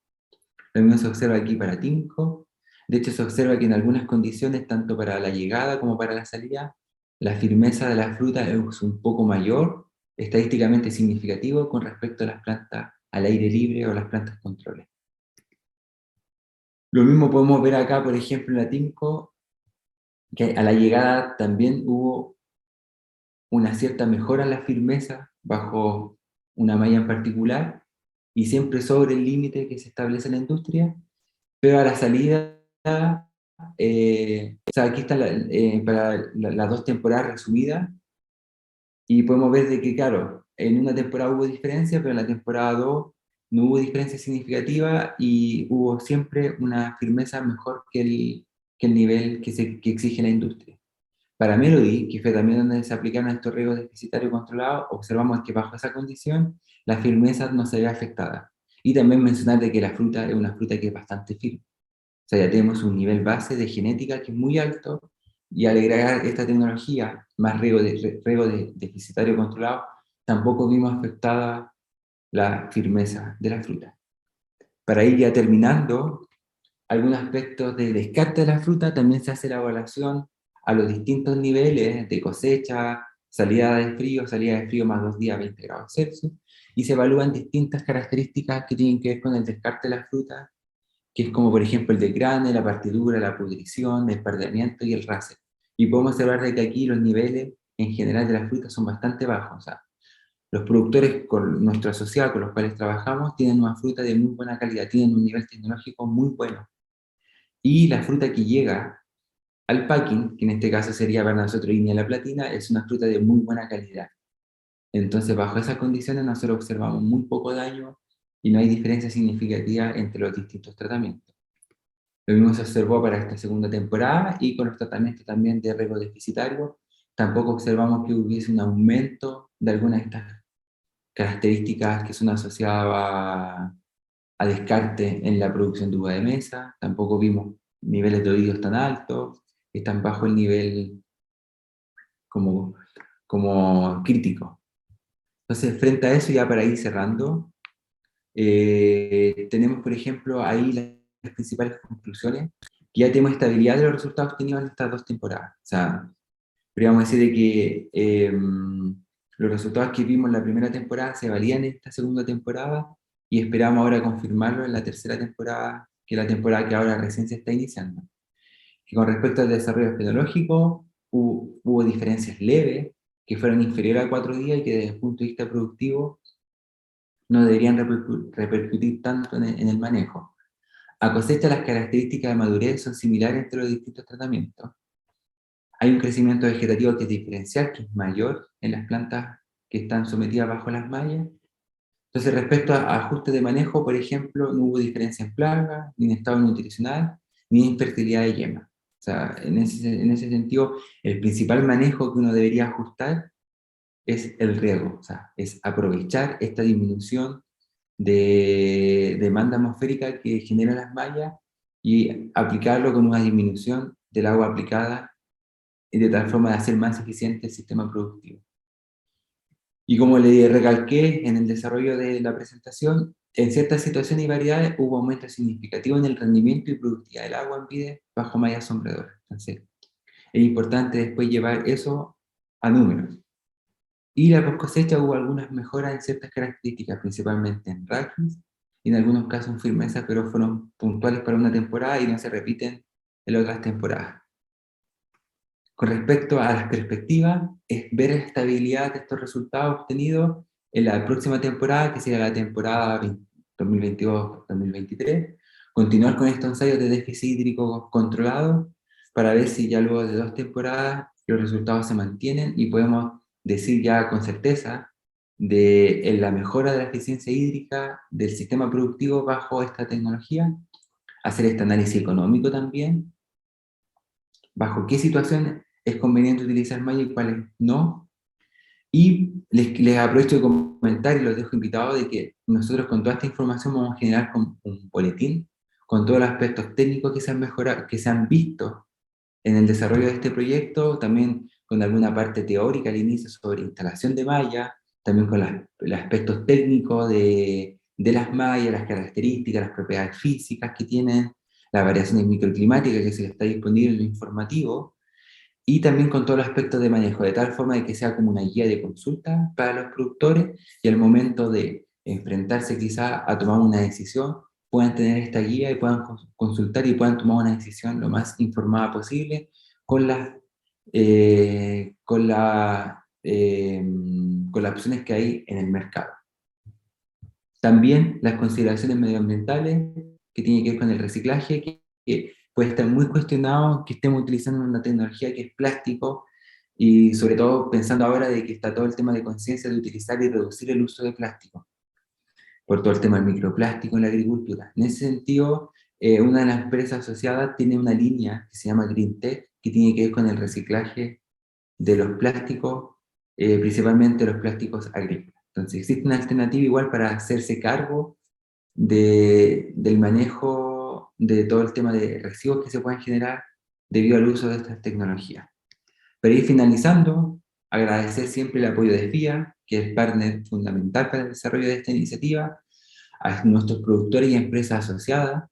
Lo mismo se observa aquí para Tinco. De hecho, se observa que en algunas condiciones, tanto para la llegada como para la salida, la firmeza de la fruta es un poco mayor, estadísticamente significativo, con respecto a las plantas al aire libre o las plantas controles. Lo mismo podemos ver acá, por ejemplo, en la Tinco, que a la llegada también hubo una cierta mejora en la firmeza bajo una malla en particular, y siempre sobre el límite que se establece en la industria, pero a la salida, o sea, aquí está para las dos temporadas resumidas, y podemos ver de que, claro, en una temporada hubo diferencia, pero en la temporada 2 no hubo diferencia significativa y hubo siempre una firmeza mejor que el nivel que exige la industria. Para Melody, que fue también donde se aplicaron estos riesgos deficitarios controlados, observamos que bajo esa condición la firmeza no se ve afectada. Y también mencionar de que la fruta es una fruta que es bastante firme. O sea, ya tenemos un nivel base de genética que es muy alto, y al agregar esta tecnología, más riego deficitario controlado, tampoco vimos afectada la firmeza de la fruta. Para ir ya terminando, algunos aspectos de descarte de la fruta, también se hace la evaluación a los distintos niveles de cosecha, salida de frío más 2 días, 20 grados Celsius, y se evalúan distintas características que tienen que ver con el descarte de la fruta, que es como por ejemplo el desgrane, la partidura, la pudrición, el perdimiento y el race. Y podemos observar de que aquí los niveles en general de las frutas son bastante bajos. O sea, los productores con nuestro asociado con los cuales trabajamos tienen una fruta de muy buena calidad, tienen un nivel tecnológico muy bueno. Y la fruta que llega al packing, que en este caso sería para nosotros Inia la Platina, es una fruta de muy buena calidad. Entonces, bajo esas condiciones, nosotros observamos muy poco daño y no hay diferencia significativa entre los distintos tratamientos. Lo mismo se observó para esta segunda temporada y con los tratamientos también de riego deficitario. Tampoco observamos que hubiese un aumento de algunas de estas características que son asociadas a descarte en la producción de uva de mesa. Tampoco vimos niveles de oídos tan altos, que están bajo el nivel como crítico. Entonces, frente a eso, ya para ir cerrando, tenemos, por ejemplo, ahí las principales conclusiones, que ya tenemos estabilidad de los resultados obtenidos en estas 2 temporadas. O sea, podríamos decir de que los resultados que vimos en la primera temporada se valían en esta segunda temporada, y esperamos ahora confirmarlo en la tercera temporada, que es la temporada que ahora recién se está iniciando. Que con respecto al desarrollo fenológico, hubo diferencias leves, que fueron inferiores a 4 días y que desde el punto de vista productivo no deberían repercutir tanto en el manejo. A cosecha, las características de madurez son similares entre los distintos tratamientos. Hay un crecimiento vegetativo que es diferencial, que es mayor en las plantas que están sometidas bajo las mallas. Entonces, respecto a ajustes de manejo, por ejemplo, no hubo diferencia en plaga, ni en estado nutricional, ni en fertilidad de yema. O sea, en ese sentido, el principal manejo que uno debería ajustar es el riego, o sea, es aprovechar esta disminución de demanda atmosférica que generan las mallas y aplicarlo con una disminución del agua aplicada, y de tal forma de hacer más eficiente el sistema productivo. Y como le recalqué en el desarrollo de la presentación, en ciertas situaciones y variedades hubo aumento significativo en el rendimiento y productividad del agua en vides bajo malla sombreadora. Entonces, es importante después llevar eso a números. Y la post cosecha hubo algunas mejoras en ciertas características, principalmente en rankings y en algunos casos en firmeza, pero fueron puntuales para una temporada y no se repiten en otras temporadas. Con respecto a las perspectivas, es ver la estabilidad de estos resultados obtenidos en la próxima temporada, que sería la temporada 2022-2023, continuar con estos ensayos de déficit hídrico controlado para ver si ya luego de 2 temporadas los resultados se mantienen y podemos decir ya con certeza de la mejora de la eficiencia hídrica del sistema productivo bajo esta tecnología, hacer este análisis económico también, bajo qué situaciones es conveniente utilizar malla y cuáles no. Y les aprovecho de comentar y los dejo invitados de que nosotros con toda esta información vamos a generar un boletín con todos los aspectos técnicos que se han mejorado, que se han visto en el desarrollo de este proyecto, también con alguna parte teórica al inicio sobre instalación de malla, también con los aspectos técnicos de las mallas, las características, las propiedades físicas que tienen, las variaciones microclimáticas que se les está disponible en lo informativo, y también con todo el aspecto de manejo, de tal forma de que sea como una guía de consulta para los productores y al momento de enfrentarse quizá a tomar una decisión, puedan tener esta guía y puedan consultar y puedan tomar una decisión lo más informada posible con con con las opciones que hay en el mercado. También las consideraciones medioambientales que tienen que ver con el reciclaje, que puede estar muy cuestionado que estemos utilizando una tecnología que es plástico, y sobre todo pensando ahora de que está todo el tema de conciencia de utilizar y reducir el uso de plástico, por todo el tema del microplástico en la agricultura. En ese sentido, una de las empresas asociadas tiene una línea que se llama Green Tech, que tiene que ver con el reciclaje de los plásticos, principalmente los plásticos agrícolas. Entonces existe una alternativa igual para hacerse cargo del manejo de todo el tema de residuos que se pueden generar debido al uso de estas tecnologías. Para ir finalizando, agradecer siempre el apoyo de FIA, que es partner fundamental para el desarrollo de esta iniciativa, a nuestros productores y empresas asociadas,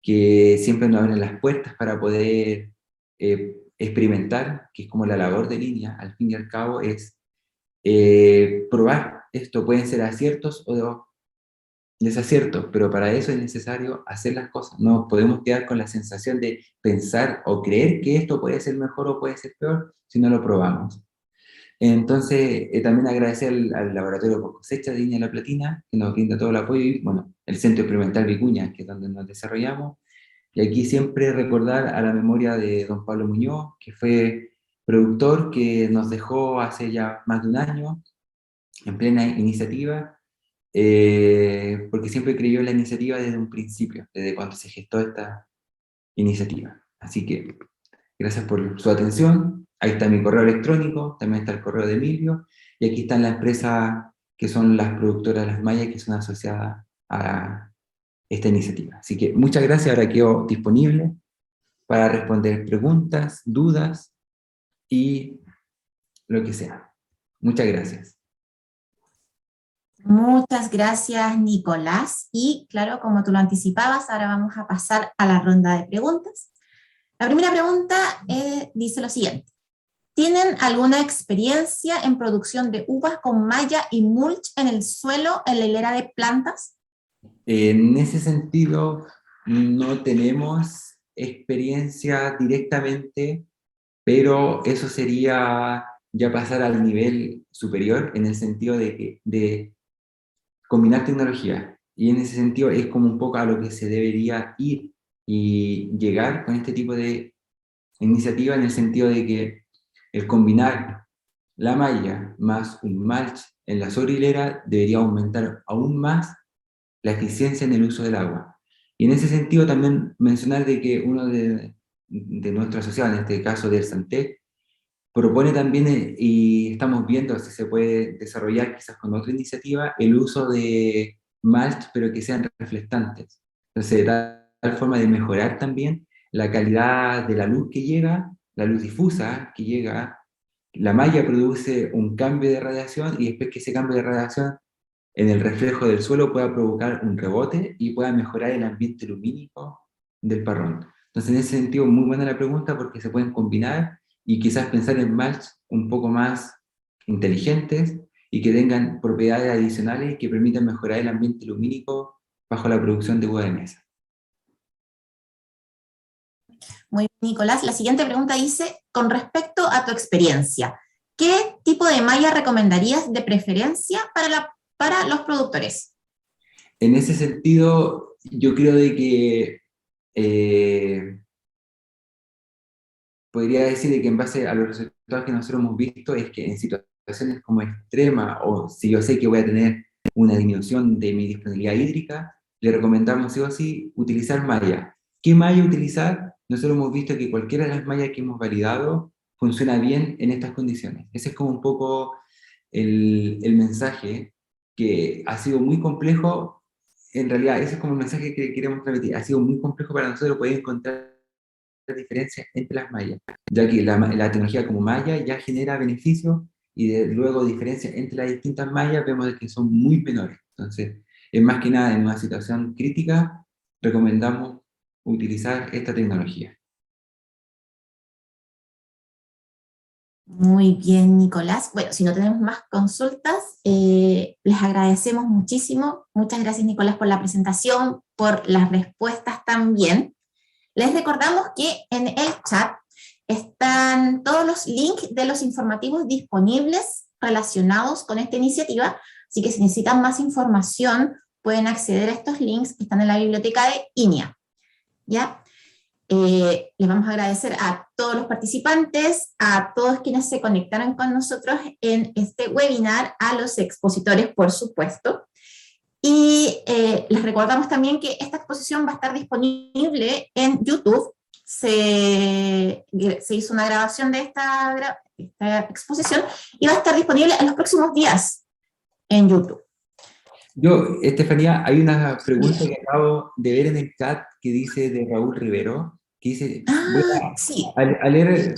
que siempre nos abren las puertas para poder experimentar, que es como la labor de línea, al fin y al cabo, es probar. Esto pueden ser aciertos o desaciertos, pero para eso es necesario hacer las cosas. No podemos quedar con la sensación de pensar o creer que esto puede ser mejor o puede ser peor si no lo probamos. Entonces, también agradecer al Laboratorio por Cosecha de Viña La Platina, que nos brinda todo el apoyo, y bueno, el Centro Experimental Vicuña, que es donde nos desarrollamos. Y aquí siempre recordar a la memoria de don Pablo Muñoz, que fue productor, que nos dejó hace ya más de un año, en plena iniciativa, porque siempre creyó en la iniciativa desde un principio, desde cuando se gestó esta iniciativa. Así que gracias por su atención. Ahí está mi correo electrónico, también está el correo de Emilio, y aquí están las empresas que son las productoras de las mallas que son asociadas a esta iniciativa. Así que muchas gracias, ahora quedo disponible para responder preguntas, dudas y lo que sea. Muchas gracias. Muchas gracias, Nicolás. Y claro, como tú lo anticipabas, ahora vamos a pasar a la ronda de preguntas. La primera pregunta dice lo siguiente. ¿Tienen alguna experiencia en producción de uvas con malla y mulch en el suelo, en la hilera de plantas? En ese sentido, no tenemos experiencia directamente, pero eso sería ya pasar al nivel superior en el sentido de combinar tecnología. Y en ese sentido es como un poco a lo que se debería ir y llegar con este tipo de iniciativa, en el sentido de que el combinar la malla más un mulch en la sobrehilera debería aumentar aún más la eficiencia en el uso del agua. Y en ese sentido también mencionar de que uno de nuestros asociados, en este caso del Santec, propone también, y estamos viendo si se puede desarrollar quizás con otra iniciativa, el uso de mulch, pero que sean reflectantes. Entonces, de tal forma de mejorar también la calidad de la luz que llega, la luz difusa que llega la malla produce un cambio de radiación y después que ese cambio de radiación en el reflejo del suelo pueda provocar un rebote y pueda mejorar el ambiente lumínico del parrón. Entonces, en ese sentido, muy buena la pregunta porque se pueden combinar y quizás pensar en mulch un poco más inteligentes y que tengan propiedades adicionales que permitan mejorar el ambiente lumínico bajo la producción de uva de mesa. Muy bien, Nicolás. La siguiente pregunta dice, con respecto a tu experiencia, ¿qué tipo de malla recomendarías de preferencia para los productores? En ese sentido, yo creo de que podría decir de que en base a los resultados que nosotros hemos visto es que en situaciones como extrema o si yo sé que voy a tener una disminución de mi disponibilidad hídrica, le recomendamos sí o sí utilizar malla. ¿Qué malla utilizar? Nosotros hemos visto que cualquiera de las mallas que hemos validado funciona bien en estas condiciones. Ese es como un poco el mensaje que ha sido muy complejo. En realidad, ese es como el mensaje que queremos transmitir. Ha sido muy complejo para nosotros poder encontrar diferencias entre las mallas, ya que la tecnología como malla ya genera beneficios y luego diferencias entre las distintas mallas vemos de que son muy menores. Entonces, es más que nada en una situación crítica, recomendamos utilizar esta tecnología. Muy bien, Nicolás. Bueno, si no tenemos más consultas, les agradecemos muchísimo. Muchas gracias, Nicolás, por la presentación, por las respuestas también. Les recordamos que en el chat están todos los links de los informativos disponibles relacionados con esta iniciativa, así que si necesitan más información pueden acceder a estos links que están en la biblioteca de INEA. ¿Ya? Les vamos a agradecer a todos los participantes, a todos quienes se conectaron con nosotros en este webinar, a los expositores, por supuesto. Y les recordamos también que esta exposición va a estar disponible en YouTube. Se hizo una grabación de esta exposición y va a estar disponible en los próximos días en YouTube. Estefanía, hay una pregunta que acabo de ver en el chat que dice de Raúl Rivero, que dice, voy Sí. a leer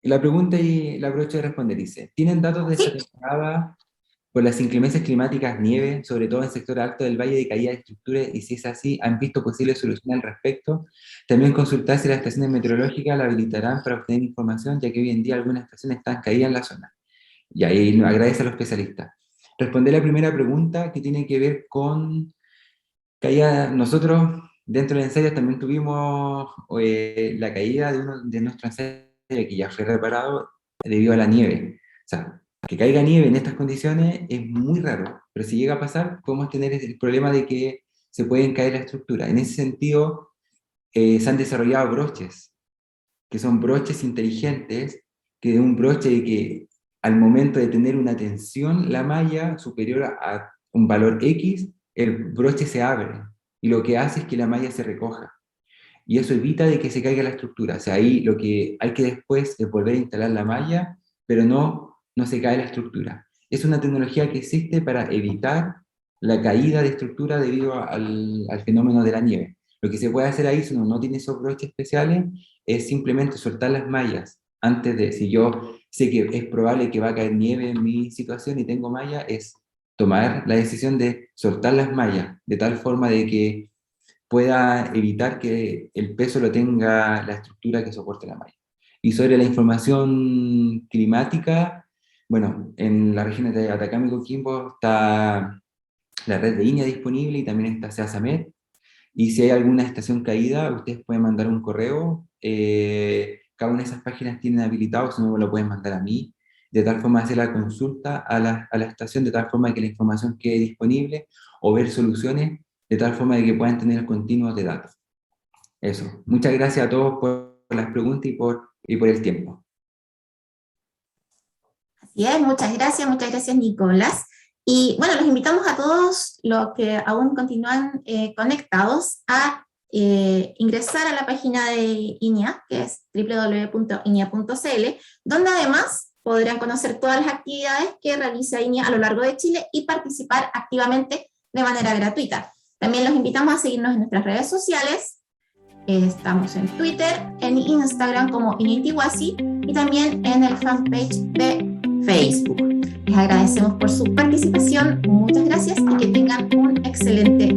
la pregunta y la aprovecho de responder. Dice, ¿tienen datos de esta Sí. temporada por las inclemencias climáticas, nieve, sobre todo en el sector alto del valle de caída de estructuras? Y si es así, ¿han visto posibles soluciones al respecto? También consultar si las estaciones meteorológicas la habilitarán para obtener información, ya que hoy en día algunas estaciones están caídas en la zona. Y ahí agradece a los especialistas. Responder la primera pregunta que tiene que ver con caída. Nosotros dentro del ensayo también tuvimos la caída de uno de nuestros ensayos que ya fue reparado debido a la nieve. O sea, que caiga nieve en estas condiciones es muy raro, pero si llega a pasar, podemos tener el problema de que se pueden caer la estructura. En ese sentido, se han desarrollado broches, que son broches inteligentes, que de un broche que al momento de tener una tensión, la malla superior a un valor X, el broche se abre, y lo que hace es que la malla se recoja. Y eso evita de que se caiga la estructura. O sea, ahí lo que hay que después es volver a instalar la malla, pero no se cae la estructura. Es una tecnología que existe para evitar la caída de estructura debido al fenómeno de la nieve. Lo que se puede hacer ahí, si uno no tiene esos broches especiales, es simplemente soltar las mallas. Antes de, si yo sé que es probable que va a caer nieve en mi situación y tengo malla, es tomar la decisión de soltar las mallas, de tal forma de que pueda evitar que el peso lo tenga la estructura que soporte la malla. Y sobre la información climática, bueno, en la región de Atacama y Coquimbo está la red de INEA disponible y también está SEASAMED. Y si hay alguna estación caída, ustedes pueden mandar un correo. Cada una de esas páginas tienen habilitado, si no me lo pueden mandar a mí, de tal forma hacer la consulta a la estación, de tal forma que la información quede disponible, o ver soluciones, de tal forma de que puedan tener continuos de datos. Eso. Muchas gracias a todos por las preguntas y por el tiempo. Así es, muchas gracias Nicolás. Y bueno, los invitamos a todos los que aún continúan conectados a ingresar a la página de INEA, que es www.inea.cl, donde además podrán conocer todas las actividades que realiza INEA a lo largo de Chile y participar activamente de manera gratuita. También los invitamos a seguirnos en nuestras redes sociales. Estamos en Twitter, en Instagram como INEA Intihuasi, y también en el fanpage de Facebook. Les agradecemos por su participación, muchas gracias y que tengan un excelente